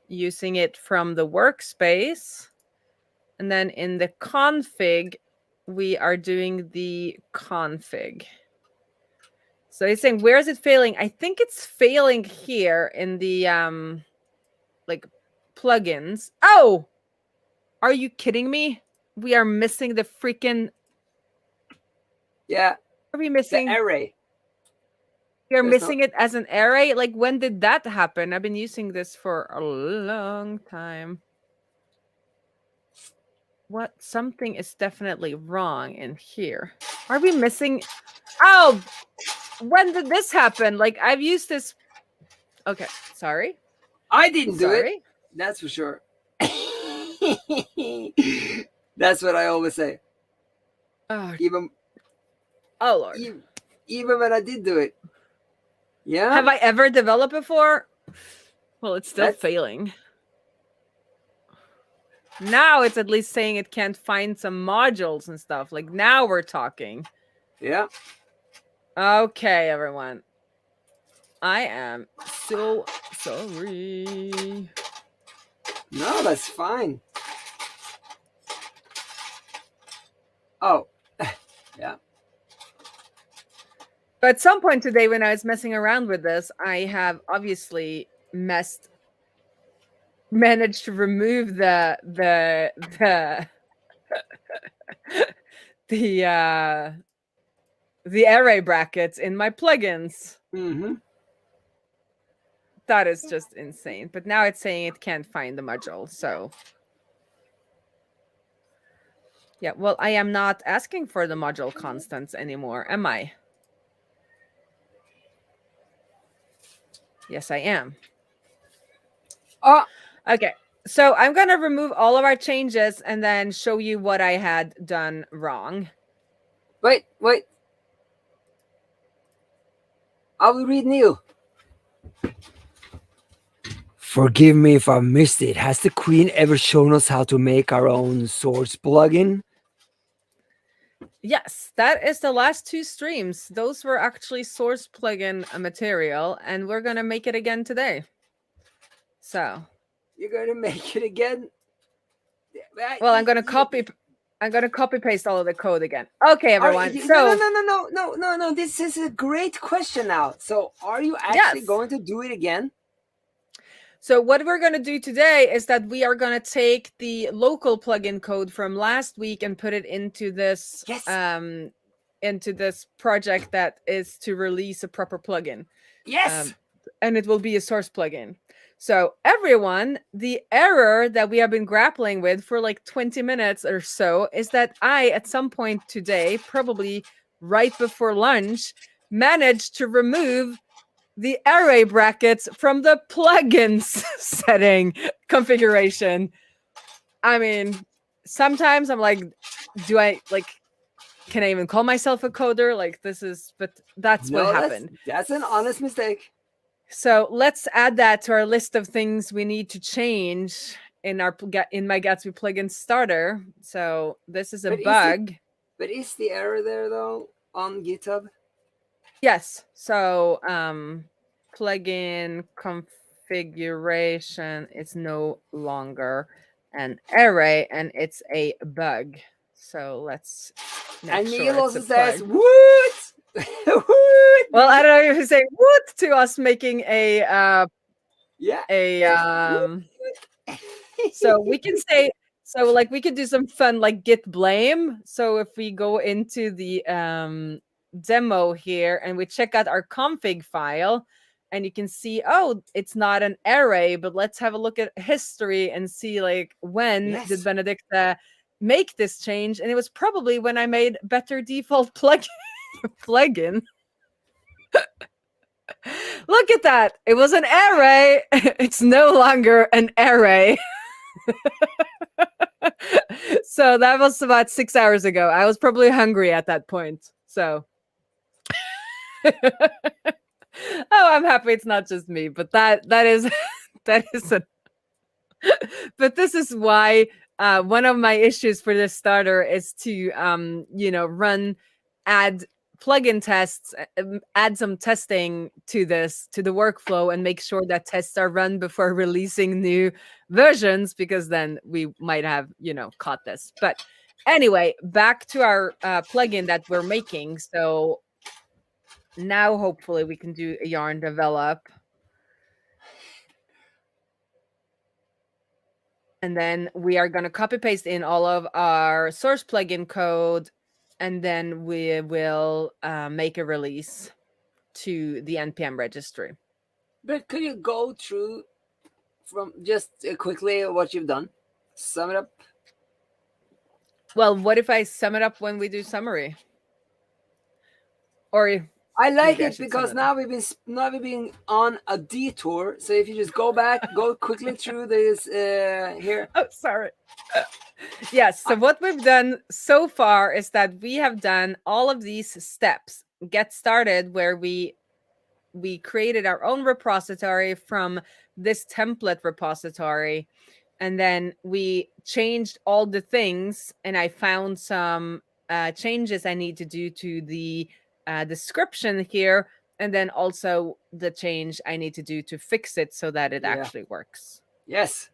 using it from the workspace. And then in the config, we are doing the config. So it's saying, where is it failing? I think it's failing here in the plugins. Oh, are you kidding me? We are missing the freaking... Yeah. Are we missing... The array. We are missing it as an array? Like, when did that happen? I've been using this for a long time. what? Something is definitely wrong in here. Are we missing? Oh, when did this happen? Like, I've used this. Okay, sorry. I didn't do it. Sorry. That's for sure. That's what I always say. Oh, Even oh Lord. even when I did do it. Yeah. Have I ever developed before? Well, it's still That's- failing. Now it's at least saying it can't find some modules and stuff. Like, now we're talking. Yeah. Okay, everyone. I am so sorry. No, that's fine. Oh, yeah. But at some point today, when I was messing around with this, I have obviously managed to remove the the array brackets in my plugins. Mm-hmm. That is just insane. But now it's saying it can't find the module. So yeah, well, I am not asking for the module constants anymore, am I? Yes, I am. Oh, Okay. So I'm going to remove all of our changes and then show you what I had done wrong. wait. I will read Neil. Forgive me if I missed it. Has the Queen ever shown us how to make our own source plugin? Yes, that is the last 2 streams. Those were actually source plugin material, and we're going to make it again today. So You're going to make it again? well, I'm going to copy paste all of the code again. Okay, everyone. So no. This is a great question now. So are you actually going to do it again? So what we're going to do today is that we are going to take the local plugin code from last week and put it into this project that is to release a proper plugin. Yes. And it will be a source plugin. So everyone, the error that we have been grappling with for like 20 minutes or so is that I, at some point today, probably right before lunch, managed to remove the array brackets from the plugins setting configuration. I mean, sometimes I'm like, can I even call myself a coder? Like, but that's what happened. That's an honest mistake. So let's add that to our list of things we need to change in my Gatsby plugin starter. So this is a bug. But is the error there though on GitHub? Yes. So plugin configuration is no longer an array and it's a bug. So let's make and sure Neil also says, "What?" What? Well, I don't know if you say "what" to us making a so we can say, so like we could do some fun like git blame. So if we go into the demo here and we check out our config file, and you can see, oh, it's not an array, but let's have a look at history and see like when did Benedicta make this change. And it was probably when I made better default plugin. Look at that. It was an array. It's no longer an array. So that was about 6 hours ago. I was probably hungry at that point. So oh, I'm happy it's not just me, but that is but this is why one of my issues for this starter is to add plugin tests, add some testing to the workflow and make sure that tests are run before releasing new versions, because then we might have caught this. But anyway, back to our plugin that we're making. So now hopefully we can do a yarn develop. And then we are going to copy paste in all of our source plugin code, and then we will make a release to the NPM registry. But could you go through from just quickly what you've done? Sum it up. Well, what if I sum it up when we do summary? Or I like maybe I it should sum because it up. now we've been on a detour. So if you just go back, go quickly through this here. Oh, sorry. Yes. So what we've done so far is that we have done all of these steps. Get started, where we created our own repository from this template repository, and then we changed all the things, and I found some changes I need to do to the description here, and then also the change I need to do to fix it so that it Yeah. actually works. Yes.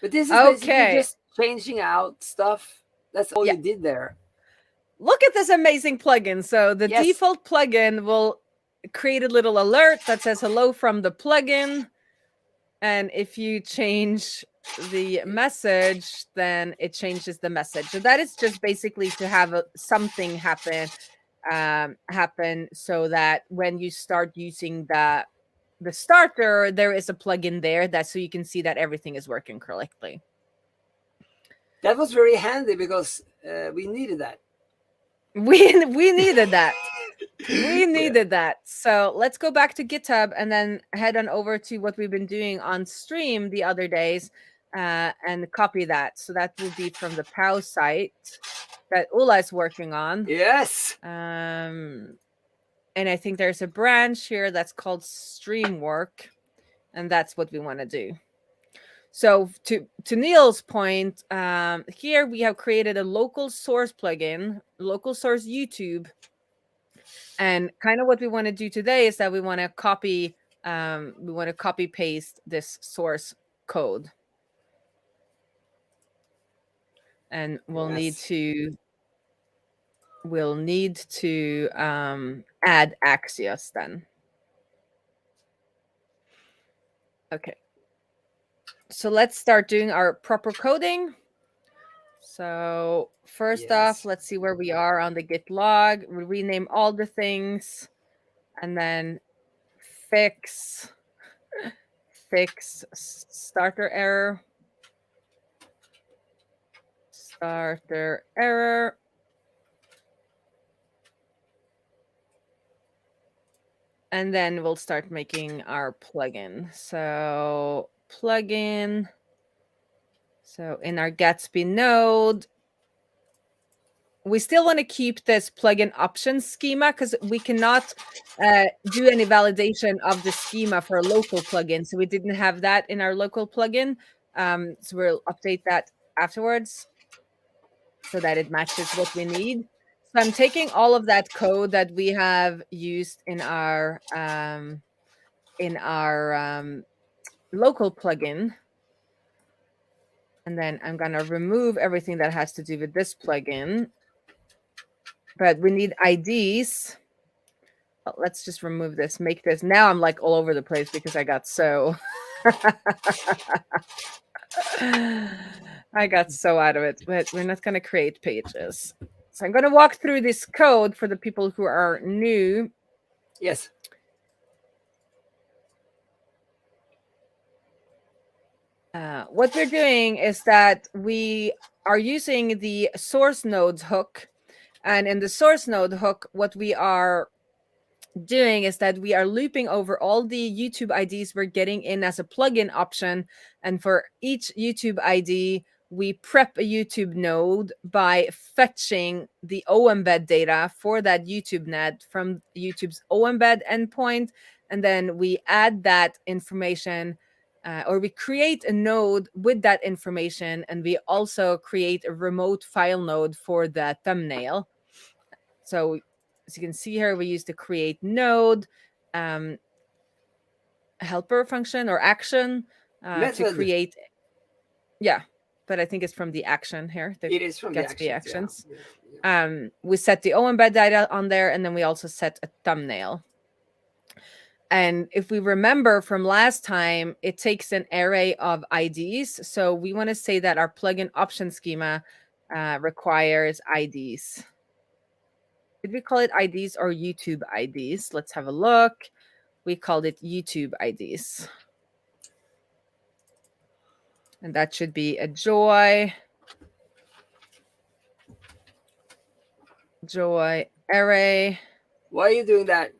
But this is basically Okay. just changing out stuff. That's all Yeah. you did there. Look at this amazing plugin. So the Yes. default plugin will create a little alert that says hello from the plugin. And if you change the message, then it changes the message. So that is just basically to have something happen so that when you start using the starter, there is a plugin there that so you can see that everything is working correctly. That was very handy because we needed that. We needed that. We needed that. So let's go back to GitHub and then head on over to what we've been doing on stream the other days and copy that. So that will be from the POW site that Ulla is working on. Yes. And I think there's a branch here that's called Streamwork, and that's what we want to do. So to Neil's point, here we have created a local source plugin, local source YouTube. And kind of what we want to do today is that we want to copy paste this source code. And we'll need to add Axios then. Okay. So let's start doing our proper coding. So first off, let's see where we are on the Git log. We rename all the things and then fix starter error. And then we'll start making our plugin. So plugin. So in our Gatsby node, we still want to keep this plugin options schema because we cannot do any validation of the schema for a local plugin. So we didn't have that in our local plugin. So we'll update that afterwards so that it matches what we need. So I'm taking all of that code that we have used in our local plugin. And then I'm going to remove everything that has to do with this plugin. But we need IDs. Well, let's just remove this, make this. Now I'm like all over the place because I got so... I got so out of it, but we're not going to create pages. So I'm going to walk through this code for the people who are new. Yes. What we're doing is that we are using the source nodes hook. And in the source node hook, what we are doing is that we are looping over all the YouTube IDs we're getting in as a plugin option. And for each YouTube ID, we prep a YouTube node by fetching the oembed data for that YouTube net from YouTube's oembed endpoint. And then we add that information or we create a node with that information. And we also create a remote file node for the thumbnail. So as you can see here, we use the create node helper function or action to create. Yeah, but I think it's from the action here. It is from Gatsby the actions. Yeah. We set the oembed data on there, and then we also set a thumbnail. And if we remember from last time, it takes an array of IDs. So we want to say that our plugin option schema requires IDs. Did we call it IDs or YouTube IDs? Let's have a look. We called it YouTube IDs. And that should be a joy. joy array. Why are you doing that?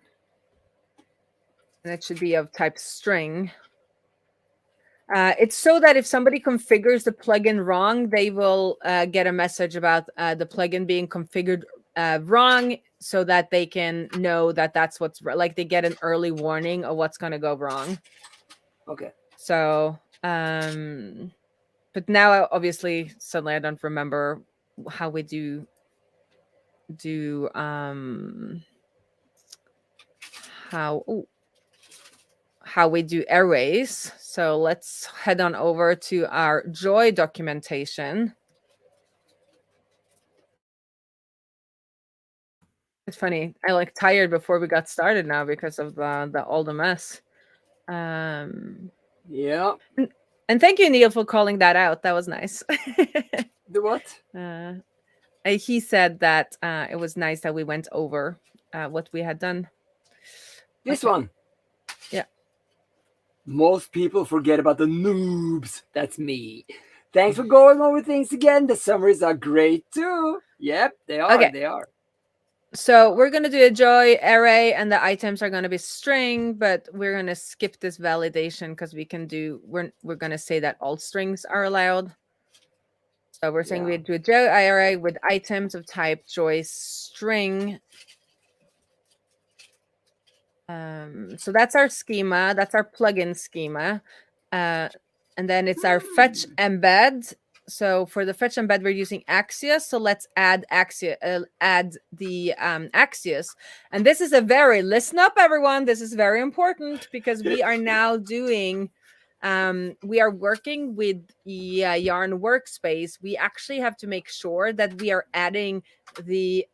And it should be of type string. It's so that if somebody configures the plugin wrong, they will get a message about the plugin being configured wrong, so that they can know that that's what's like they get an early warning of what's going to go wrong. Okay. So, but now obviously suddenly I don't remember how we do how we do arrays. So let's head on over to our joy documentation. It's funny. I like tired before we got started now because of the all the mess. Yeah. And thank you, Neil, for calling that out. That was nice. The what? He said that it was nice that we went over what we had done. This one. Yeah. Most people forget about the noobs. That's me. Thanks for going over things again. The summaries are great too. Yep, they are. Okay. They are. So we're going to do a joy array, and the items are going to be string, but we're going to skip this validation because we can do, we're going to say that all strings are allowed. So we're saying we do a joy array with items of type joy string. So that's our schema. That's our plugin schema. And then it's our fetch embed. So for the fetch embed, we're using Axios. So let's add add the Axios. And this is a very, listen up, everyone. This is very important because we are now doing, we are working with the Yarn workspace. We actually have to make sure that we are adding the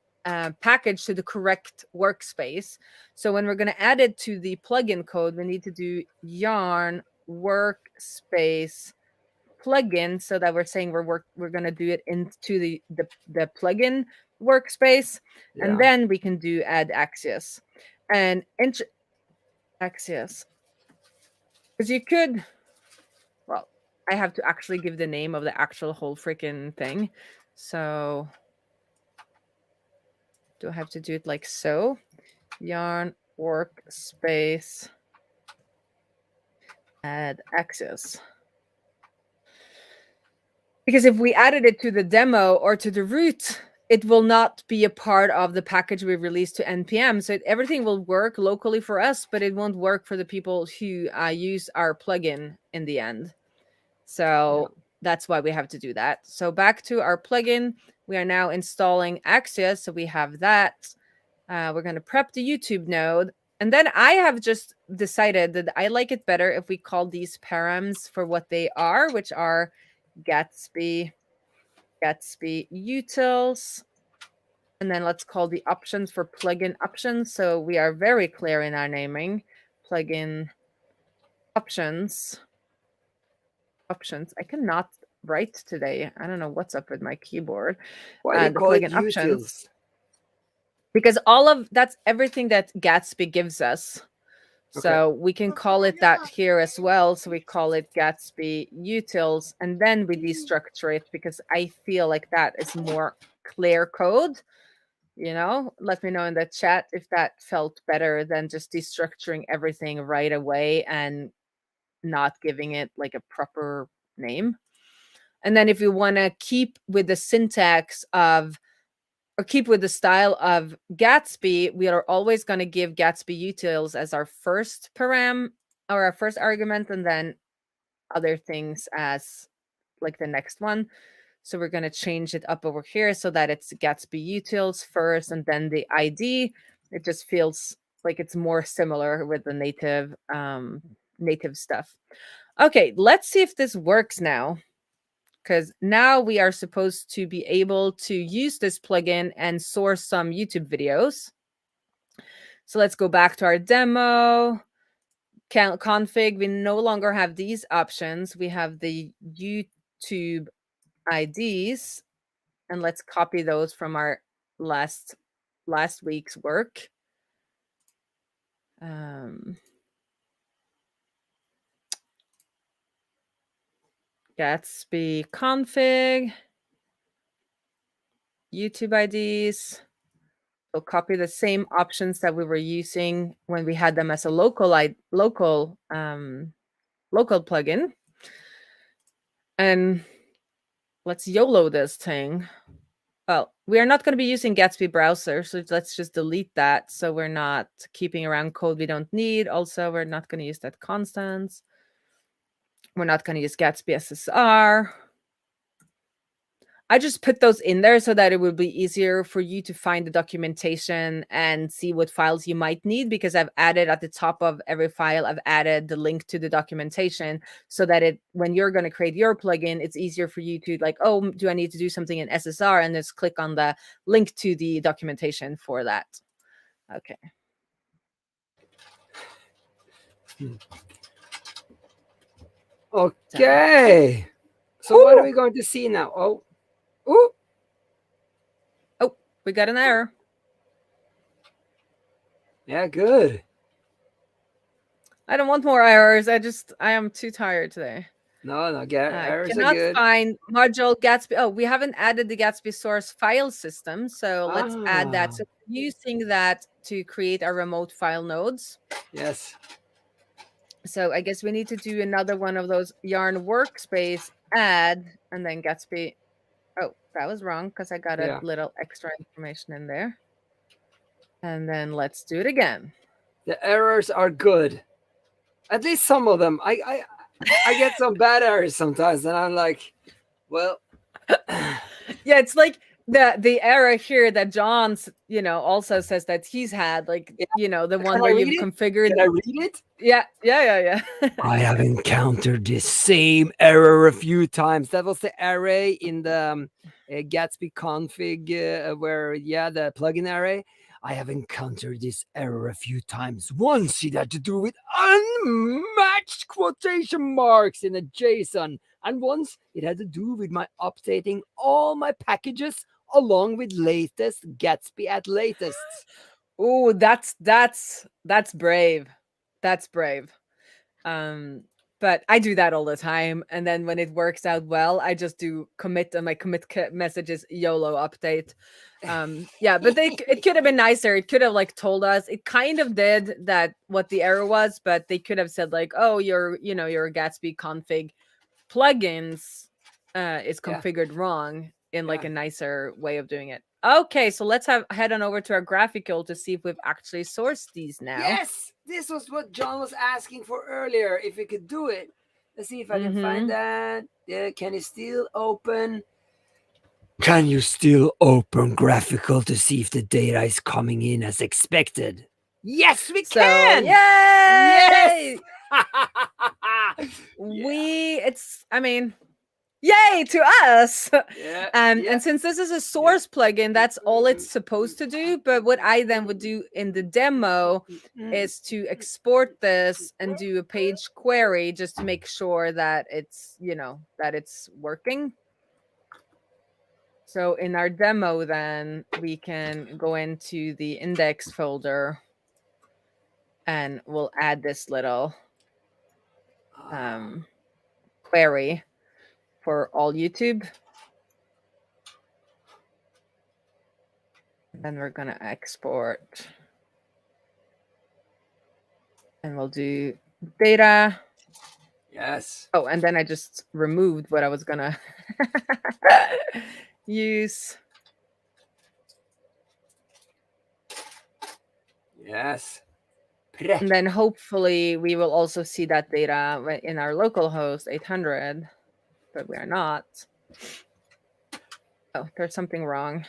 package to the correct workspace. So when we're going to add it to the plugin code, we need to do yarn workspace plugin, so that we're saying we're going to do it into the plugin workspace, and then we can do add Axios and Axios, because you could, well, I have to actually give the name of the actual whole freaking thing. So do I have to do it like so? Yarn workspace add Axios. Because if we added it to the demo or to the root, it will not be a part of the package we release to NPM. So everything will work locally for us, but it won't work for the people who use our plugin in the end. So that's why we have to do that. So back to our plugin, we are now installing Axios. So we have that. We're going to prep the YouTube node. And then I have just decided that I like it better if we call these params for what they are, which are gatsby utils, and then let's call the options for plugin options. So we are very clear in our naming. Plugin options. I cannot write today. I don't know what's up with my keyboard. Why do you the call plugin it options, utils? because that's everything that Gatsby gives us. So we can call it that here as well. So we call it Gatsby utils, and then we destructure it because I feel like that is more clear code. You know, let me know in the chat if that felt better than just destructuring everything right away and not giving it like a proper name. And then if you want to keep with the syntax of, or keep with the style of Gatsby, we are always going to give Gatsby utils as our first param or our first argument, and then other things as like the next one. So we're going to change it up over here so that it's Gatsby utils first and then the ID. It just feels like it's more similar with the native stuff. Okay, let's see if this works now, because now we are supposed to be able to use this plugin and source some YouTube videos. So let's go back to our demo. Config, we no longer have these options. We have the YouTube IDs, and let's copy those from our last week's work. Gatsby config, YouTube IDs. We'll copy the same options that we were using when we had them as a local plugin. And let's YOLO this thing. Well, we are not going to be using Gatsby browser, so let's just delete that. So we're not keeping around code we don't need. Also, we're not going to use that constants. We're not going to use Gatsby SSR. I just put those in there so that it would be easier for you to find the documentation and see what files you might need, because I've added at the top of every file, I've added the link to the documentation so that when you're going to create your plugin, it's easier for you to like, oh, do I need to do something in SSR? And just click on the link to the documentation for that. Okay. Okay. So what are we going to see now? Oh, we got an error. Yeah, good. I don't want more errors. I am too tired today. No, errors cannot are good. find module Gatsby. Oh, we haven't added the Gatsby source file system, so let's add that. So we're using that to create our remote file nodes. Yes. So I guess we need to do another one of those yarn workspace add, and then Gatsby. Oh, that was wrong because I got a little extra information in there. And then let's do it again. The errors are good. At least some of them. I get some bad errors sometimes, and I'm like, well. Yeah, it's like the error here that John's, also says that he's had, like, the one where you've configured. Can I read it? Yeah. I have encountered this same error a few times. That was the array in the Gatsby config where, the plugin array. I have encountered this error a few times. Once it had to do with unmatched quotation marks in a JSON. And once it had to do with my updating all my packages along with latest Gatsby at latest. Oh, that's brave. That's brave. But I do that all the time. And then when it works out well, I just do commit, and my commit messages YOLO update. But it could have been nicer. It could have like told us. It kind of did that what the error was, but they could have said like, oh, your Gatsby config plugins is configured wrong in like a nicer way of doing it. Okay, so let's head on over to our graphical to see if we've actually sourced these now. Yes, this was what John was asking for earlier, if we could do it. Let's see if I can find that. Yeah, can you still open? Can you still open graphical to see if the data is coming in as expected? Yes, we can! Yay! Yes! Yay to us. And since this is a source plugin, that's all it's supposed to do. But what I then would do in the demo is to export this and do a page query just to make sure that it's, that it's working. So in our demo, then we can go into the index folder and we'll add this little query for all YouTube. Then we're going to export. And we'll do data. Yes. Oh, and then I just removed what I was going to use. Yes. And then hopefully we will also see that data in our localhost 800, but we are not. Oh, there's something wrong.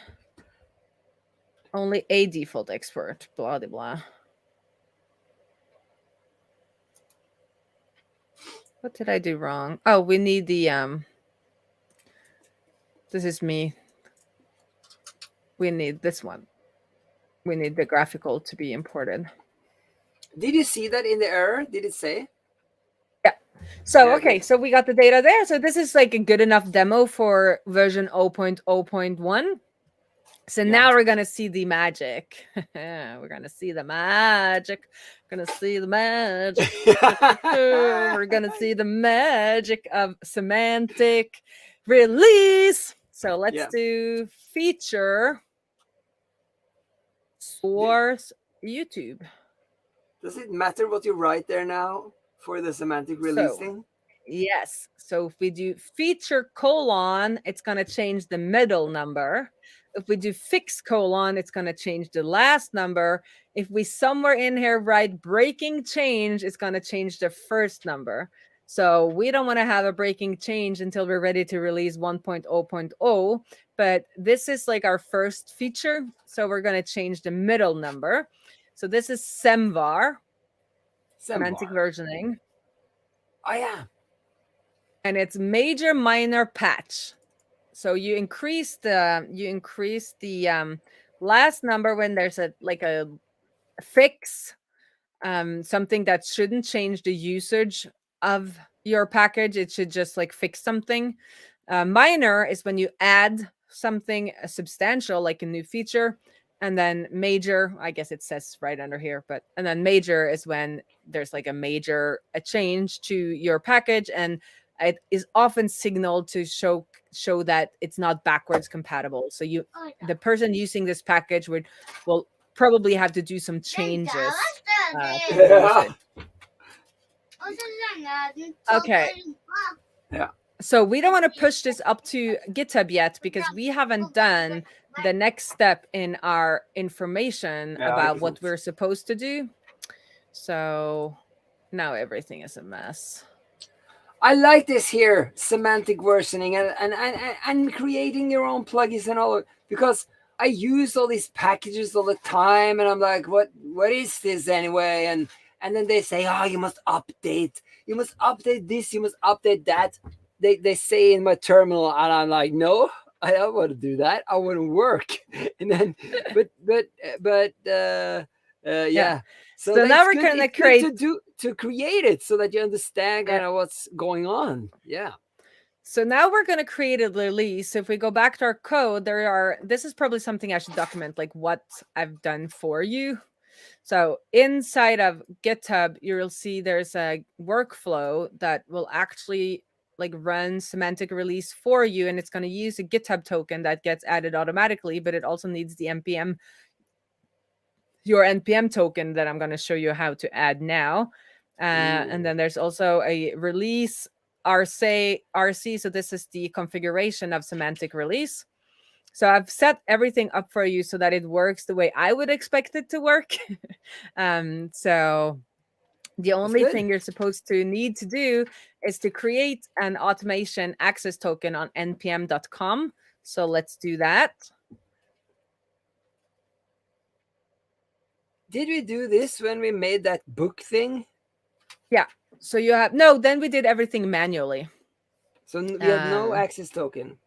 Only a default export, blah, blah, blah. What did I do wrong? Oh, we need the, this is me. We need this one. We need the graphical to be imported. Did you see that in the error? Did it say? Yeah. So, okay, so we got the data there. So this is like a good enough demo for version 0.0.1. So now we're going to see the magic. We're going to see the magic. We're going to see the magic. We're going to see the magic of semantic release. So let's do feature. source YouTube. Does it matter what you write there now for the semantic release So thing? yes, so if we do feature colon, it's going to change the middle number. If we do fix colon, it's going to change the last number. If we somewhere in here write breaking change, it's going to change the first number. So we don't want to have a breaking change until we're ready to release 1.0.0, but this is like our first feature. So we're going to change the middle number. So this is SemVar, semantic versioning. Oh yeah. And it's major, minor, patch. So you increase the last number when there's a fix, something that shouldn't change the usage of your package. It should just like fix something. Minor is when you add something substantial, like a new feature. And then major, I guess it says right under here, and then major is when there's like a change to your package, and it is often signaled to show that it's not backwards compatible. So the person using this package will probably have to do some changes to use it. Okay. Yeah. So we don't want to push this up to GitHub yet because we haven't done the next step in our information about what we're supposed to do. So now everything is a mess. I like this here, semantic versioning and creating your own plugins and all, because I use all these packages all the time, and I'm like, what is this anyway? And then they say, oh, you must update this, you must update that. They say in my terminal, and I'm like, no, I don't want to do that. I wouldn't work. And then, but yeah. So now we're going to create to create it so that you understand kind of what's going on. Yeah. So now we're going to create a release. If we go back to our code, this is probably something I should document, like what I've done for you. So inside of GitHub, you'll see there's a workflow that will actually like run semantic release for you. And it's going to use a GitHub token that gets added automatically, but it also needs the your NPM token that I'm going to show you how to add now. And then there's also a release RC. So this is the configuration of semantic release. So I've set everything up for you so that it works the way I would expect it to work. So the only thing you're supposed to need to do is to create an automation access token on npm.com. So let's do that. Did we do this when we made that book thing? Yeah. So then we did everything manually. So we had no access token.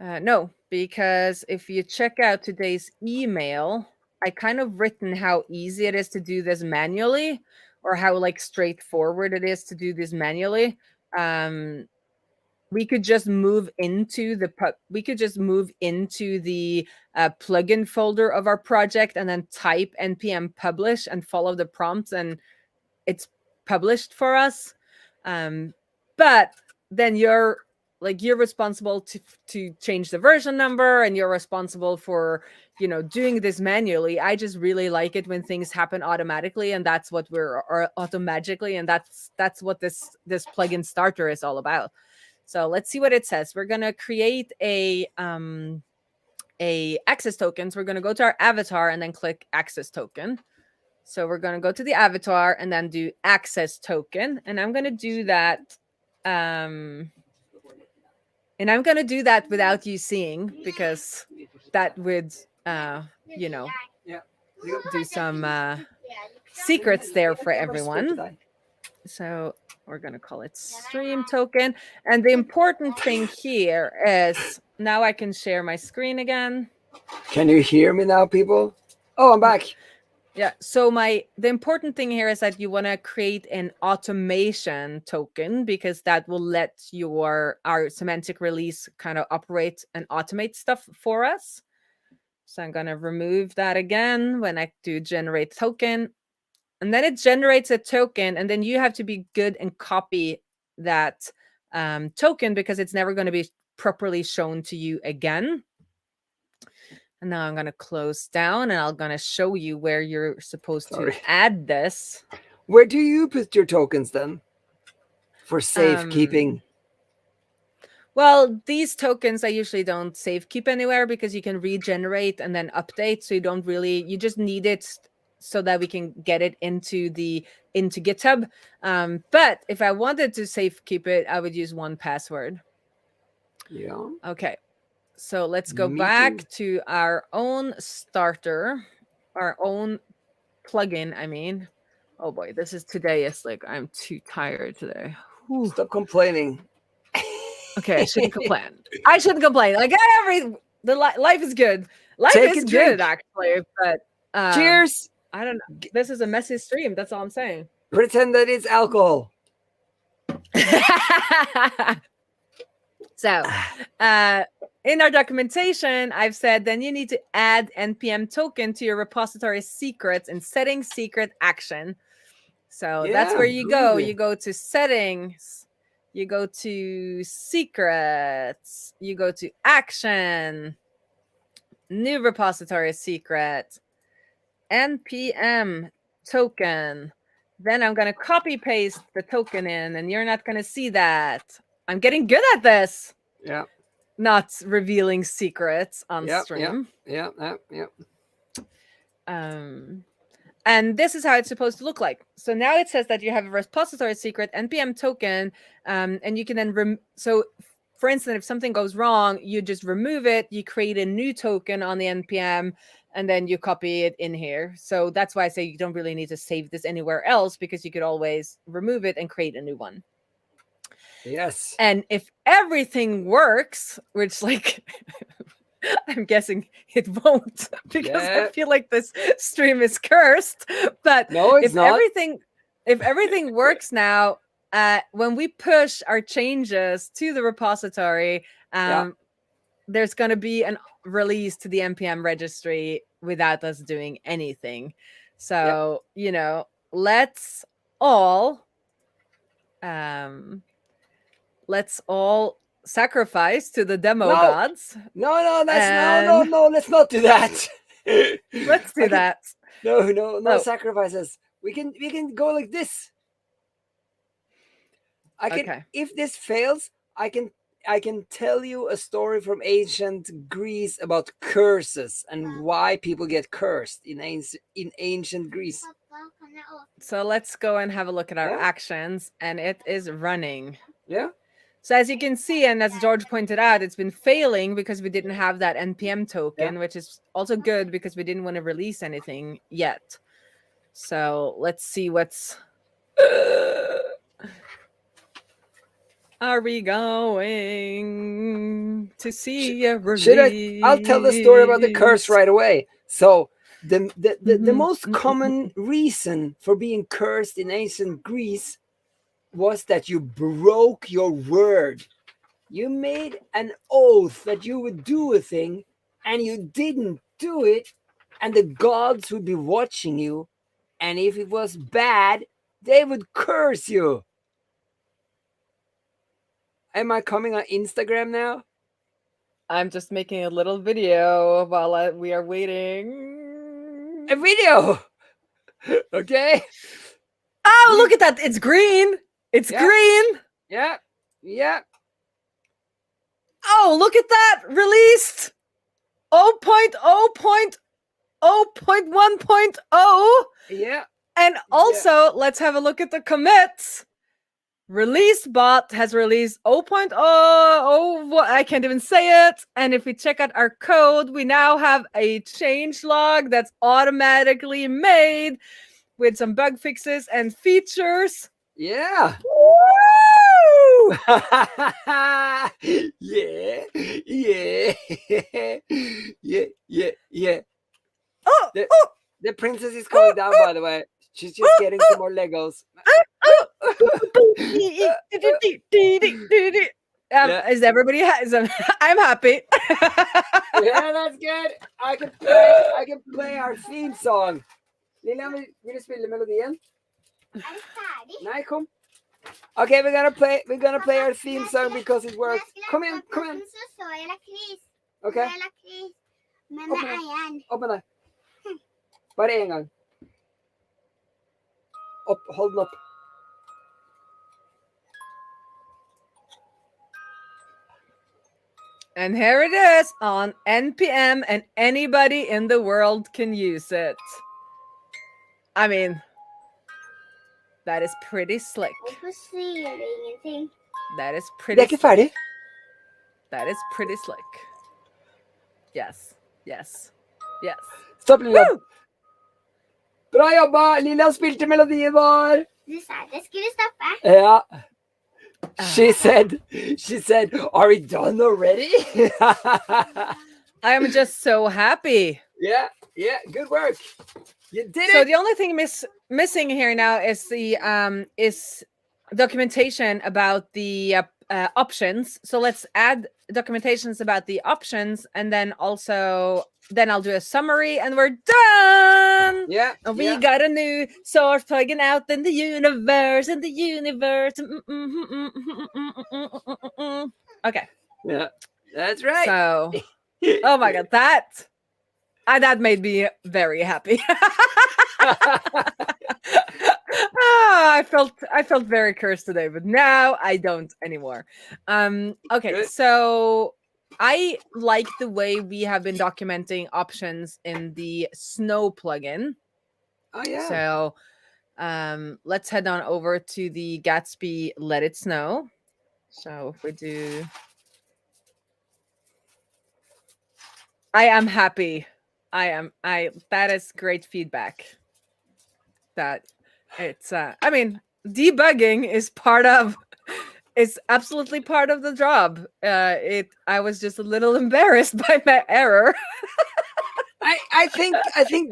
No, because if you check out today's email, I kind of written how easy it is to do this manually, or how like straightforward it is to do this manually. We could just move into the plugin folder of our project and then type npm publish and follow the prompts, and it's published for us. But then you're responsible to change the version number, and you're responsible for doing this manually. I just really like it when things happen automatically, and that's what we're Automagically, and that's what this plugin starter is all about. So let's see what it says. We're gonna create a access token. So we're gonna go to our avatar and then click access token. So we're going to go to the avatar and then do access token. And I'm going to do that. And I'm going to do that without you seeing, because that would, do some secrets there for everyone. So we're going to call it stream token. And the important thing here is now I can share my screen again. Can you hear me now, people? Oh, I'm back. Yeah. So the important thing here is that you want to create an automation token, because that will let our semantic release kind of operate and automate stuff for us. So I'm going to remove that again when I do generate token. And then it generates a token, and then you have to be good and copy that token, because it's never going to be properly shown to you again. And now I'm going to close down and I'm going to show you where you're supposed Sorry. to add this. Where do you put your tokens then? For safekeeping? Well, these tokens I usually don't save keep anywhere because you can regenerate and then update. So you just need it so that we can get it into GitHub. But if I wanted to save keep it, I would use 1Password. Yeah. Okay. So let's go back to our own starter, our own plugin. I mean, oh boy, today is like, I'm too tired today. Whew. Stop complaining. Okay, I shouldn't complain. I shouldn't complain. Like life is good. Life Take is a good drink. Actually, but Cheers. I don't know. This is a messy stream. That's all I'm saying. Pretend that it's alcohol. So, in our documentation, I've said then you need to add npm token to your repository secrets in settings secret action. So that's where you go. You go to settings, you go to secrets, you go to action, new repository secret, npm token. Then I'm going to copy paste the token in, and you're not going to see that. I'm getting good at this. Yeah. Not revealing secrets on stream. Yeah. And this is how it's supposed to look like. So now it says that you have a repository secret npm token, and you can then so for instance, if something goes wrong, you just remove it, you create a new token on the npm, and then you copy it in here. So that's why I say you don't really need to save this anywhere else, because you could always remove it and create a new one. Yes. And if everything works, which like I'm guessing it won't, because I feel like this stream is cursed. But no, it's not. If everything works now, when we push our changes to the repository, there's going to be an release to the npm registry without us doing anything. So, let's all sacrifice to the demo gods. No, let's not do that. Let's do that. No sacrifices. We can go like this. If this fails, I can tell you a story from ancient Greece about curses and why people get cursed in ancient Greece. So let's go and have a look at our actions, and it is running. Yeah. So as you can see, and as George pointed out, it's been failing because we didn't have that npm token, which is also good because we didn't want to release anything yet. So let's see what's... Are we going to see a release? I'll tell the story about the curse right away. So the most common reason for being cursed in ancient Greece was that you broke your word. You made an oath that you would do a thing and you didn't do it, and the gods would be watching you, and if it was bad, they would curse you. Am I coming on Instagram now? I'm just making a little video while we are waiting. A video? Okay. Oh, look at that. It's green. It's green. Yeah. Oh, look at that. Released 0.0.0.1.0. Yeah. And also, let's have a look at the commits. Release bot has released 0.0. I can't even say it. And if we check out our code, we now have a change log that's automatically made with some bug fixes and features. Yeah. Woo! Yeah. The princess is coming down, by the way. She's just getting some more Legos. Is everybody I'm happy. Yeah, that's good. I can play our theme song. Lilian, vill du spela melodien? Nej, kom. Okay, we're gonna play our theme song because it works. Come in. Okay. Men Open med it. eieren. Åpne den. Bare en gang. Opp, hold den opp. And here it is on NPM, and anybody in the world can use it. I mean, that is pretty slick. Hvorfor sier du ingenting? That is Det pretty er ikke slick. ferdig. That is pretty slick. Yes, yes, yes. Stopp, Lilla. Woo! Bra jobba! Lilla spilte melodien vår. Du sa at jeg skulle stoppe. Ja. She said, are we done already? I am just so happy. Yeah, good work. You did So it. the only thing missing here now is the documentation about the options. So let's add documentations about the options, and then I'll do a summary, and we're done. Yeah. And we got a new source plugin out in the universe, Okay. Yeah, that's right. So, oh my god, that made me very happy. I felt very cursed today, but now I don't anymore. Okay, Good. so I like the way we have been documenting options in the Snow plugin. Oh yeah. So let's head on over to the Gatsby Let It Snow. So if we do, I am happy. That is great feedback. That it's I mean, debugging is absolutely part of the job. I was just a little embarrassed by my error. I think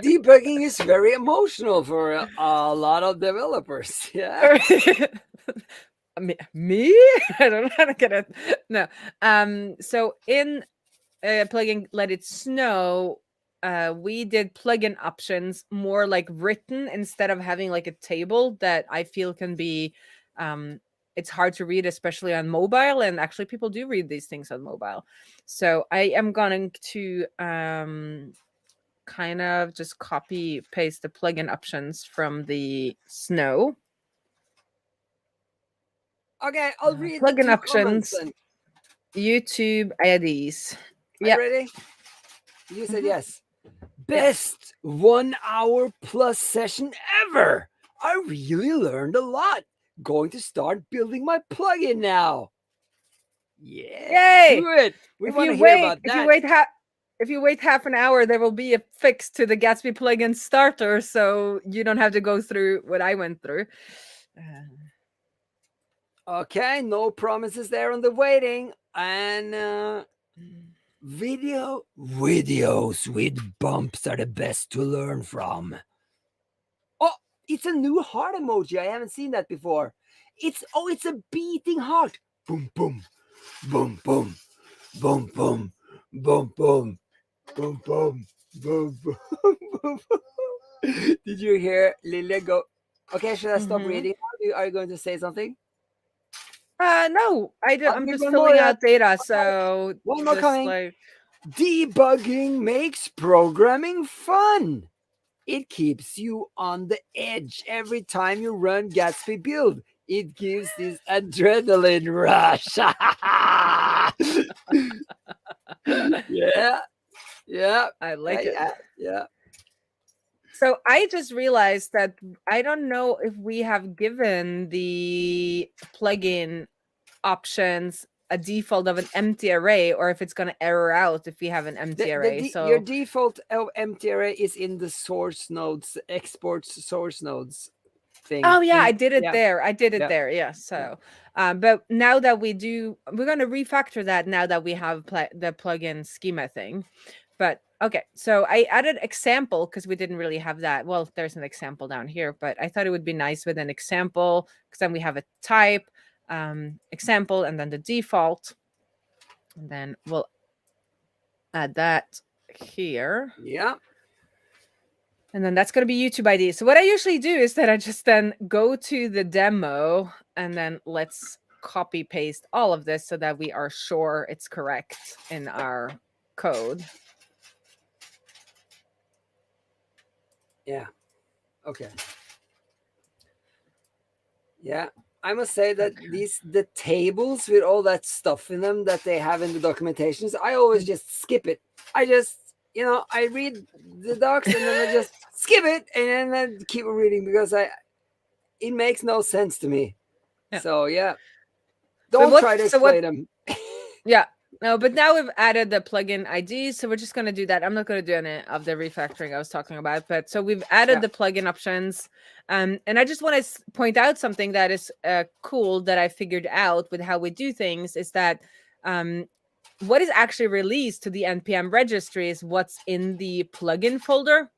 debugging is very emotional for a lot of developers. Yeah. Me? I don't know how to get it. No. So in plugin Let It Snow, we did plugin options more like written instead of having like a table that I feel can be it's hard to read, especially on mobile, and actually people do read these things on mobile. So I am going to kind of just copy paste the plugin options from the Snow. Okay, I'll read plugin the two options. comments. YouTube IDs. Are you ready? You said yes. Best 1 hour plus session ever. I really learned a lot. Going to start building my plugin now. Yeah. Yay! Do it. We If want to you hear wait, about if that. you wait half an hour, there will be a fix to the Gatsby-plugin-starter, so you don't have to go through what I went through. Okay, no promises there on the waiting. And videos with bumps are the best to learn from. Oh, it's a new heart emoji. I haven't seen that before. It's a beating heart. Boom, boom, boom, boom, boom, boom, boom, boom, boom, boom, boom, boom, boom. Did you hear Lilia go? Okay, should I stop reading? Are you going to say something? No, I'm just one filling more, out data. So one more just coming. like Debugging makes programming fun. It keeps you on the edge every time you run Gatsby build. It gives this adrenaline rush. Yeah. I like it. Yeah. So I just realized that I don't know if we have given the plugin options a default of an empty array, or if it's going to error out if we have an empty array. So your default of empty array is in the source nodes, export source nodes thing. Oh yeah, I did it there. Yeah. Yeah. So, but now that we're going to refactor that now that we have the plugin schema thing. But okay, so I added example because we didn't really have that. Well, there's an example down here, but I thought it would be nice with an example because then we have a type, example, and then the default. And then we'll add that here. Yeah. And then that's going to be YouTube ID. So what I usually do is that I just then go to the demo and then let's copy paste all of this so that we are sure it's correct in our code. Yeah. Okay. Yeah. I must say that the tables with all that stuff in them that they have in the documentations, I always just skip it. I just, I read the docs and then I just skip it and then I keep reading because it makes no sense to me. Yeah. So yeah, don't try to explain them. Yeah. No, but now we've added the plugin IDs, so we're just going to do that. I'm not going to do any of the refactoring I was talking about, but so we've added the plugin options. And I just want to point out something that is cool that I figured out with how we do things is that what is actually released to the NPM registry is what's in the plugin folder.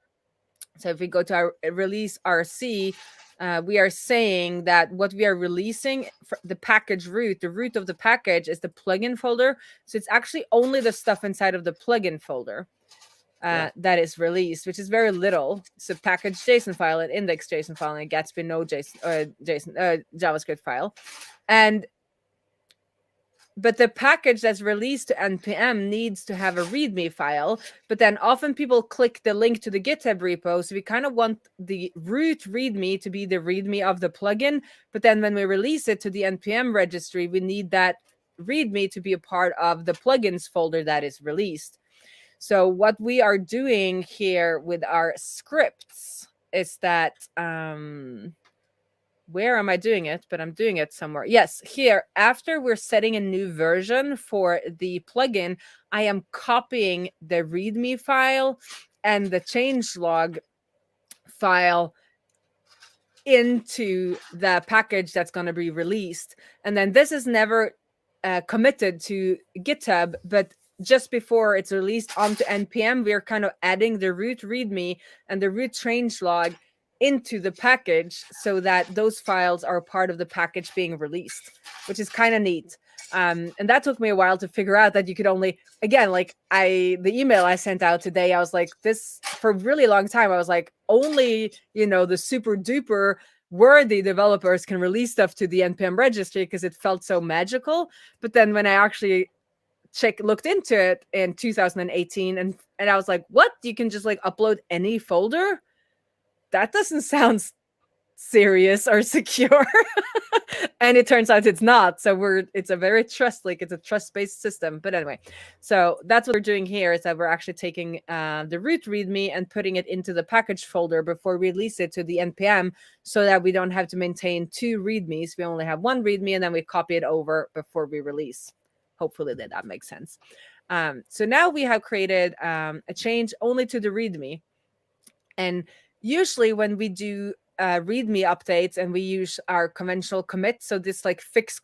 So if we go to our release RC, we are saying that what we are releasing, the package root, the root of the package is the plugin folder. So it's actually only the stuff inside of the plugin folder that is released, which is very little. So package JSON file, an index JSON file, and a Gatsby no JavaScript file. But the package that's released to NPM needs to have a README file. But then often people click the link to the GitHub repo. So we kind of want the root README to be the README of the plugin. But then when we release it to the NPM registry, we need that README to be a part of the plugins folder that is released. So what we are doing here with our scripts is that... where am I doing it? But I'm doing it somewhere. Yes, here, after we're setting a new version for the plugin, I am copying the README file and the changelog file into the package that's going to be released. And then this is never committed to GitHub, but just before it's released onto NPM, we're kind of adding the root README and the root changelog into the package so that those files are part of the package being released, which is kind of neat. And that took me a while to figure out that you could only, again, like the email I sent out today, I was like, this for a really long time, I was like, only, the super duper worthy developers can release stuff to the NPM registry because it felt so magical. But then when I actually looked into it in 2018 and I was like, what? You can just like upload any folder? That doesn't sound serious or secure. And it turns out it's not. So it's a very it's a trust-based system. But anyway, so that's what we're doing here is that we're actually taking the root README and putting it into the package folder before we release it to the NPM so that we don't have to maintain two READMEs. We only have one README and then we copy it over before we release. Hopefully that makes sense. So now we have created a change only to the README. And usually when we do README updates and we use our conventional commit, so this like fix :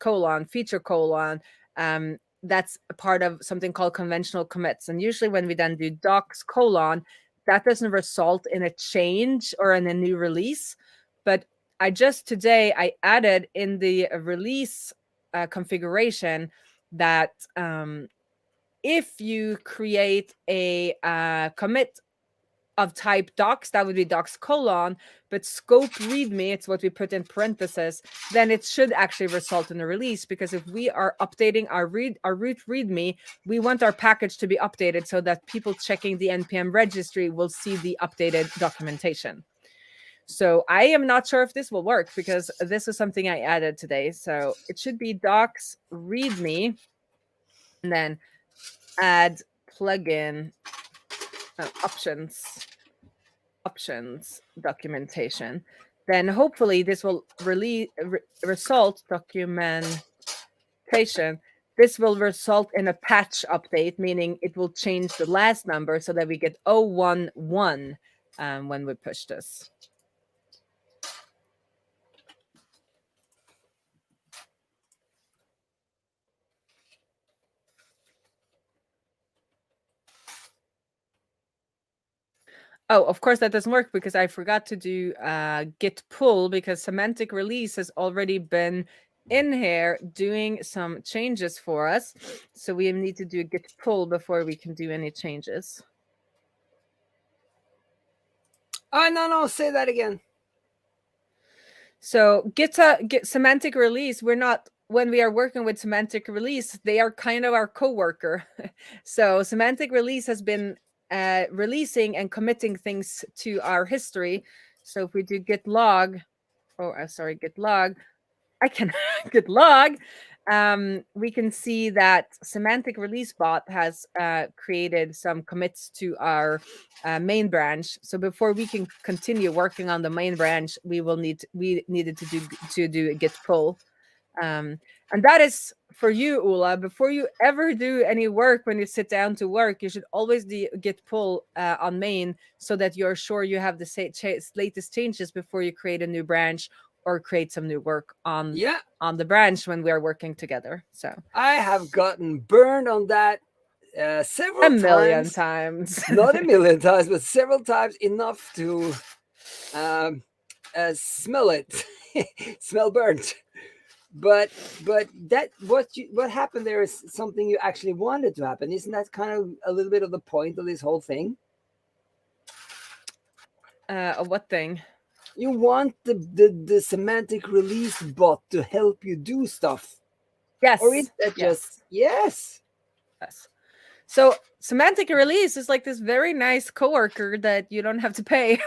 feature : that's a part of something called conventional commits. And usually when we then do docs : that doesn't result in a change or in a new release. But today I added in the release configuration that if you create a commit of type docs, that would be docs : but scope README, it's what we put in parentheses, then it should actually result in a release, because if we are updating our root README, we want our package to be updated so that people checking the NPM registry will see the updated documentation. So I am not sure if this will work because this is something I added today. So it should be docs README and then add plugin options documentation. Then hopefully this will result documentation. This will result in a patch update, meaning it will change the last number so that we get 011 when we push this. Oh, of course that doesn't work because I forgot to do git pull, because Semantic release has already been in here doing some changes for us. So we need to do a git pull before we can do any changes. Oh, no, say that again. So Git Semantic release, when we are working with Semantic release, they are kind of our coworker. So Semantic release has been releasing and committing things to our history. So if we do git log, git log, I can git log. We can see that Semantic Release Bot has created some commits to our main branch. So before we can continue working on the main branch, we needed to do a git pull. And that is for you, Ula. Before you ever do any work, when you sit down to work, you should always do git pull on main, so that you're sure you have the latest changes before you create a new branch or create some new work on the branch when we are working together. So I have gotten burned on that several times. A million times. Not a million times, but several times, enough to smell it, smell burnt. But that what happened there is something you actually wanted to happen. Isn't that kind of a little bit of the point of this whole thing? What thing? You want the semantic release bot to help you do stuff. Yes. Or is that just yes? Yes. So semantic release is like this very nice coworker that you don't have to pay.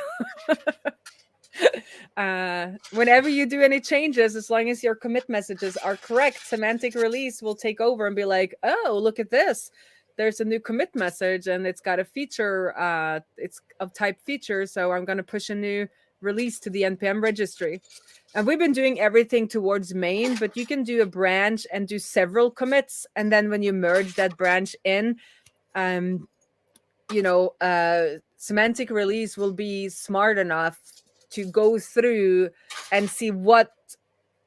Whenever you do any changes, as long as your commit messages are correct, semantic release will take over and be like, oh, look at this. There's a new commit message and it's got a feature, it's of type feature. So I'm going to push a new release to the NPM registry. And we've been doing everything towards main, but you can do a branch and do several commits. And then when you merge that branch in, semantic release will be smart enough to go through and see what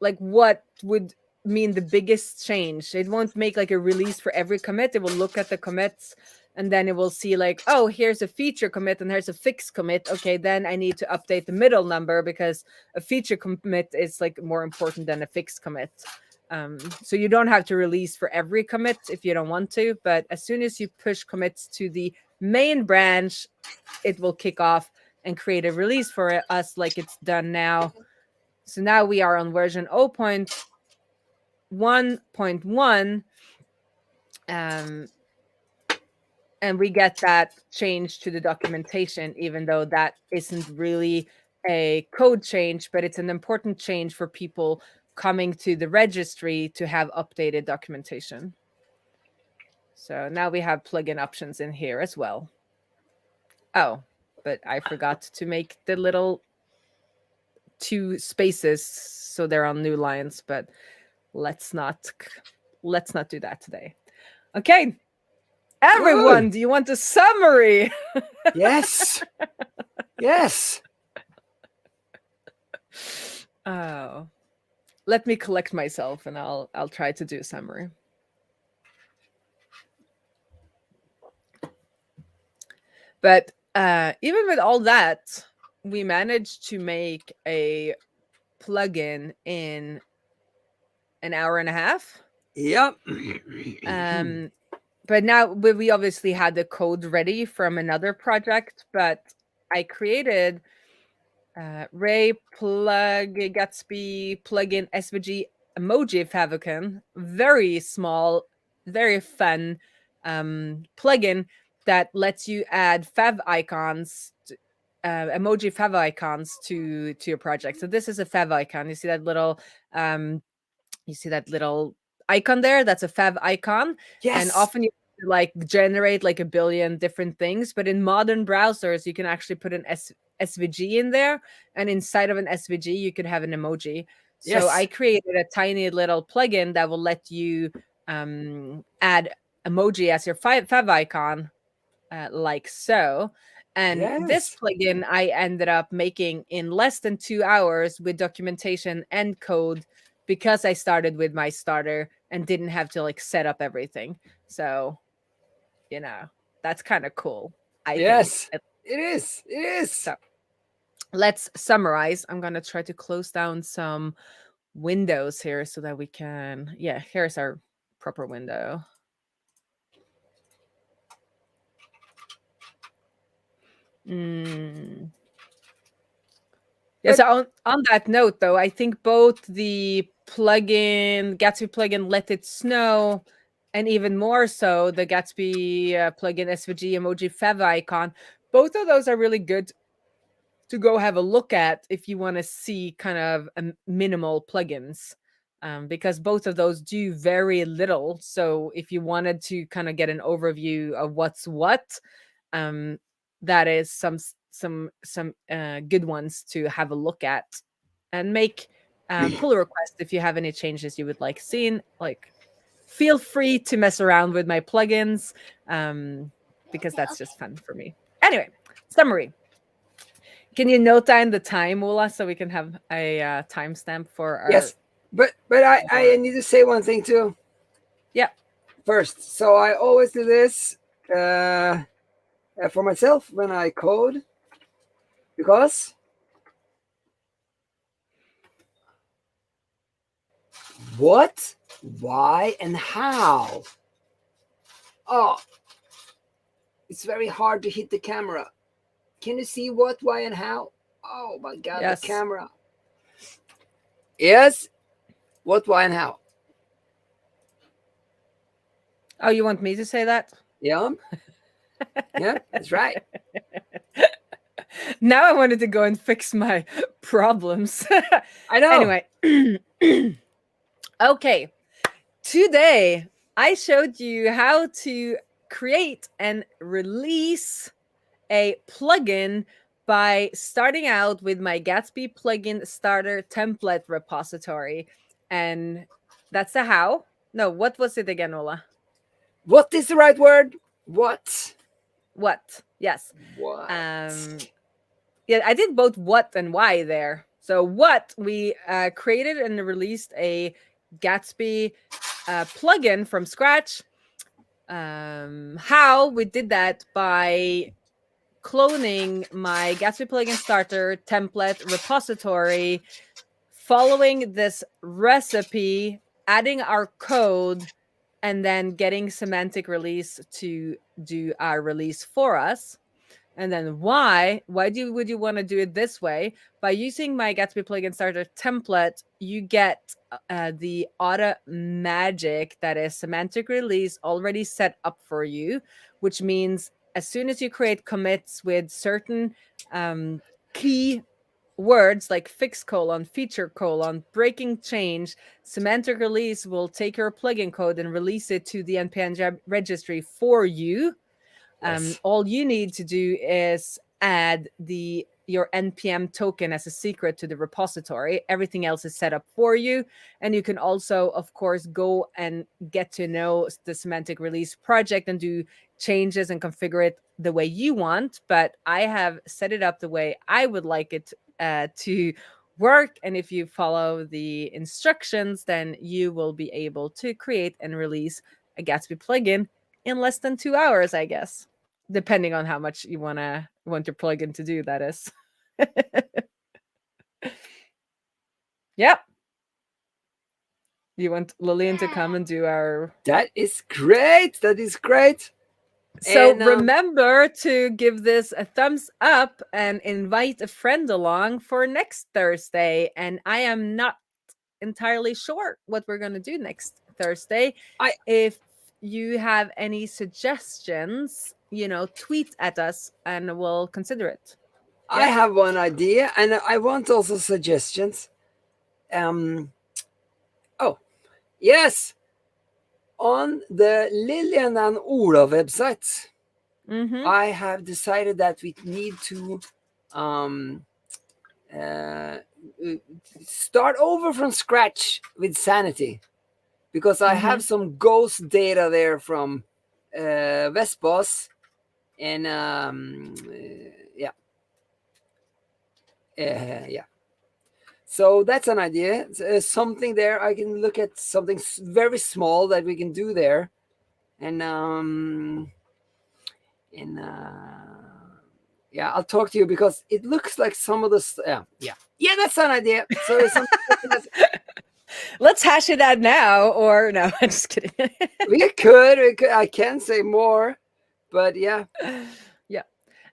would mean the biggest change. It won't make like a release for every commit. It will look at the commits and then it will see like, oh, here's a feature commit and here's a fix commit. Okay, then I need to update the middle number because a feature commit is like more important than a fix commit. So you don't have to release for every commit if you don't want to, but as soon as you push commits to the main branch, it will kick off and create a release for us like it's done now. So now we are on version 0.1.1, and we get that change to the documentation, even though that isn't really a code change, but it's an important change for people coming to the registry to have updated documentation. So now we have plugin options in here as well. Oh, but I forgot to make the little 2 spaces so they're on new lines, but let's not do that today. Okay, everyone, Good. do you want a summary? Yes. Yes. Oh, let me collect myself and I'll try to do a summary. But even with all that, we managed to make a plugin in an hour and a half. Yep. But now we obviously had the code ready from another project, but I created Raae gatsby-plugin-svg-favicon, very small, very fun plugin that lets you add fav icons, emoji fav icons to your project. So this is a fav icon. You see that little icon there? That's a fav icon. Yes. And often you like generate like a billion different things, but in modern browsers you can actually put an SVG in there, and inside of an SVG you could have an emoji. So I created a tiny little plugin that will let you add emoji as your fav icon, like so. And this plugin I ended up making in less than 2 hours with documentation and code, because I started with my starter and didn't have to like set up everything. So, that's kind of cool. I think. It is. It is. So let's summarize. I'm going to try to close down some windows here so that we can, here's our proper window. Yeah, so on that note, though, I think both the plugin, Gatsby plugin Let It Snow, and even more so the Gatsby plugin SVG-favicon. Both of those are really good to go have a look at if you want to see kind of minimal plugins, because both of those do very little. So if you wanted to kind of get an overview of what's what, that is some good ones to have a look at, and make pull request if you have any changes you would like seen. Like, feel free to mess around with my plugins, because that's just fun for me. Anyway, summary. Can you note down the time, Ola, so we can have a timestamp for our... Yes, but I need to say one thing too. Yeah. First, so I always do this for myself when I code, because what, why, and how. Oh, it's very hard to hit the camera. Can you see what, why, and how? Oh my God, Yes. The camera. Yes, what, why, and how. Oh, you want me to say that? Yeah. Yeah, that's right. Now I wanted to go and fix my problems. I know. Anyway. Okay. Today, I showed you how to create and release a plugin by starting out with my Gatsby plugin-starter template repository. And that's the how. No, what was it again, Ola? What is the right word? What? What? Yes. What? Yeah, I did both what and why there. So what, we created and released a Gatsby plugin from scratch. How we did that by cloning my Gatsby plugin-starter template repository, following this recipe, adding our code, and then getting Semantic release to do our release for us. And then why would you want to do it this way? By using my Gatsby plugin-starter template, you get the Automagic, that is Semantic release, already set up for you, which means as soon as you create commits with certain key words like fix colon, feature colon, breaking change, Semantic release will take your plugin code and release it to the NPM registry for you. Yes. All you need to do is add your NPM token as a secret to the repository. Everything else is set up for you. And you can also, of course, go and get to know the Semantic release project and do changes and configure it the way you want. But I have set it up the way I would like it to work. And if you follow the instructions, then you will be able to create and release a Gatsby plugin in less than 2 hours, I guess, depending on how much you want your plugin to do, that is. Yep. You want Lillian to come and do our... That is great. That is great. So And, remember to give this a thumbs up and invite a friend along for next Thursday. And I am not entirely sure what we're going to do next Thursday. If you have any suggestions, tweet at us and we'll consider it. I have one idea, and I want also suggestions. Oh, yes. On the Lillian and Ola website, I have decided that we need to start over from scratch with Sanity, because I have some ghost data there from Vespos, and yeah. So that's an idea. Something there. I can look at something very small that we can do there, and yeah, I'll talk to you, because it looks like some of the yeah, that's an idea. So it's something let's hash it out now, or no, I'm just kidding. we could. I can say more, but yeah.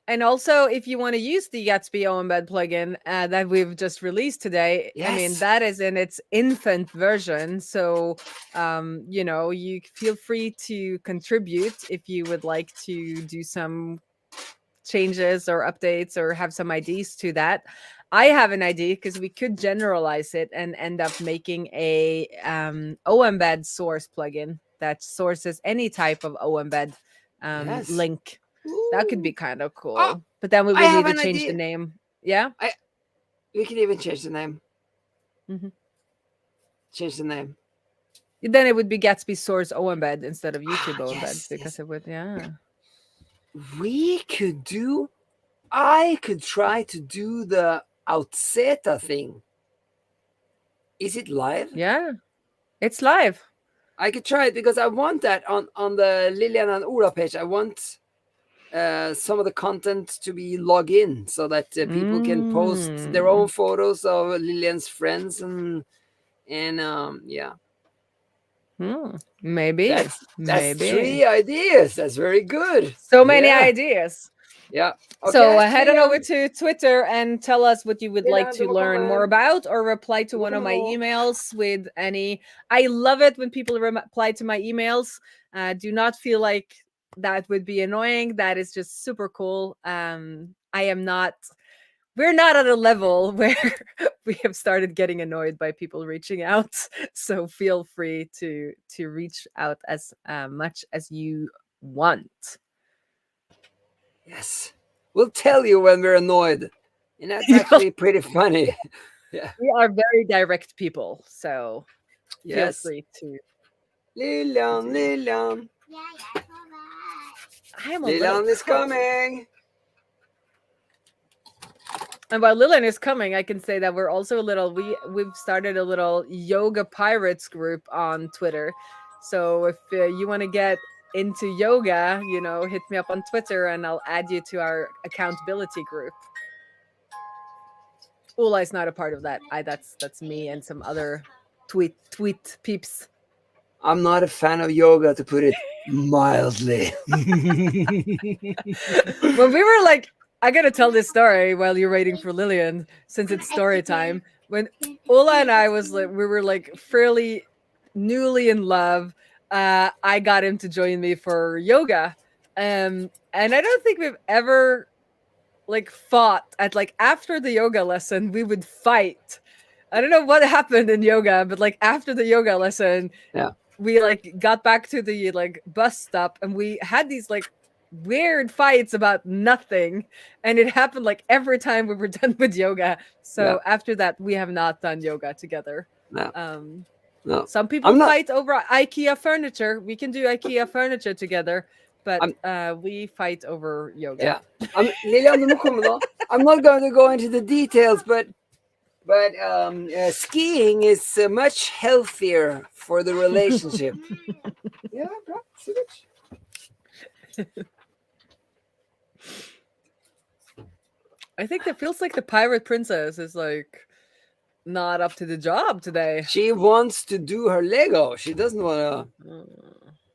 And also, if you want to use the Gatsby oembed plugin that we've just released today, I mean, Yes. that is in its infant version. So, you know, you feel free to contribute if you would like to do some changes or updates or have some ideas to that. I have an idea because we could generalize it and end up making a oembed source plugin that sources any type of oembed Yes. link. That could be kind of cool. Oh, but then we I would have need to an change idea. the name. Yeah. We could even change the name. Mhm. Change the name. Then it would be Gatsby source oembed instead of YouTube oembed yes, because it would, yeah. We could do. I could try to do the Outseta thing. Is it live? Yeah. It's live. I could try it because I want that on the Lilian and Ola page. I want some of the content to be logged in so that people can post their own photos of Lilian's friends and yeah. Maybe. That's Maybe. 3 ideas. That's very good. So many Yeah. ideas. Yeah. So Okay, head on Lilian. over to Twitter and tell us what you would like Lilian, to du må learn komme. more about, or reply to Du må one of komme my nå. emails with any. I love it when people reply to my emails. Do not feel like that would be annoying. That is just super cool. We're not at a level where we have started getting annoyed by people reaching out. So feel free to reach out as much as you want. Yes. We'll tell you when we're annoyed. And that's actually pretty funny. Yeah. We are very direct people, so feel Yes. free to. Lilian. Yeah, yeah, bye-bye. I am a little Lilian is cold. coming. And while Lilian is coming, I can say that we're also a little. We've started a little yoga pirates group on Twitter. So if you want to get into yoga, you know, hit me up on Twitter and I'll add you to our accountability group. Ola is not a part of that. That's me and some other tweet peeps. I'm not a fan of yoga, to put it mildly. When we were like, I gotta tell this story while you're waiting for Lilian, since it's story time. When Ola and I we were like fairly newly in love. I got him to join me for yoga, and I don't think we've ever like fought at like after the yoga lesson. We would fight. I don't know what happened in yoga, but like after the yoga lesson, Yeah. we like got back to the like bus stop and we had these like weird fights about nothing, and it happened like every time we were done with yoga. So after that we have not done yoga together. No. Some people fight over IKEA furniture. We can do IKEA furniture together, but we fight over yoga. Yeah. Lilian, du må komme nå. I'm not going to go into the details, but skiing is much healthier for the relationship. Yeah, bra. Supert. I think it feels like the pirate princess is like not up to the job today. She wants to do her Lego. She doesn't want to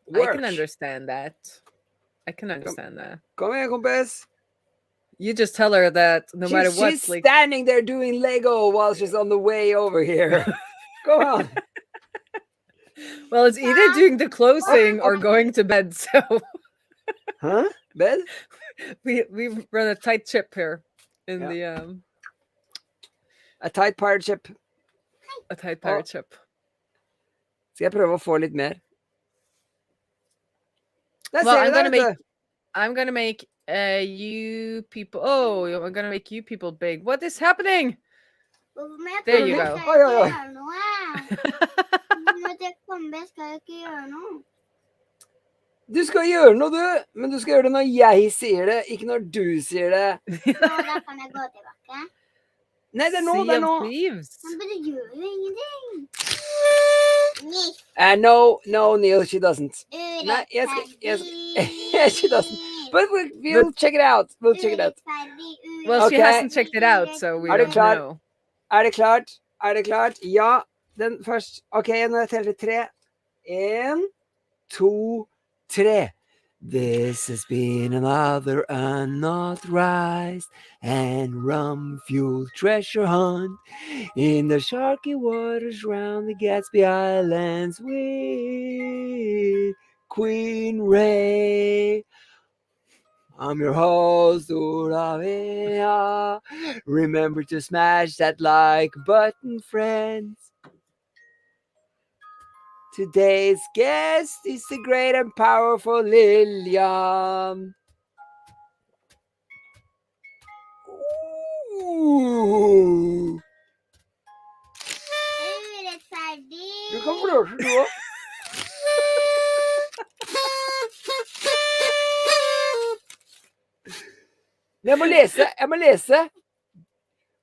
work. I can understand that. That. Come here, kompis. You just tell her that no matter what. She's standing there doing Lego while she's on the way over here. Go on. Well, it's either doing the closing or going to bed. So. Huh? Bed? We run a tight ship here in the A tight pirate ship. A tight pirate ship. Skal jeg prøve å få litt mer? Well, I'm gonna make you people. Oh, I'm gonna make you people big. What is happening? There you go. Du skal gjøre noe, du. Men du skal gjøre det når jeg sier det, ikke når du sier det. Da kan jeg gå tilbake. Nei, det er nå, det er nå. Men det gjør jo ingenting. No, Neil, she doesn't. Yes, she doesn't. But we'll check it out. We'll check it out. Well, she hasn't checked it out, so we don't know. Er det klart? Er det klart? Ja, den først. Ok, nå teller jeg 3. 1, 2, 3. This has been another unauthorized and rum-fueled treasure hunt in the sharky waters round the Gatsby Islands with Queen Raae. I'm your host, Olavea. Remember to smash that like button, friends. Today's guest is the great and powerful Lillian. Ooh. Litt ferdig. Du kan blåse, du òg. Jeg må lese.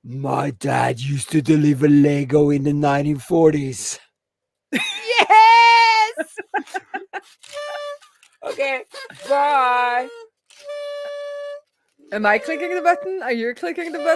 My dad used to deliver Lego in the 1940s. Yes! Okay, bye. Am I clicking the button? Are you clicking the button?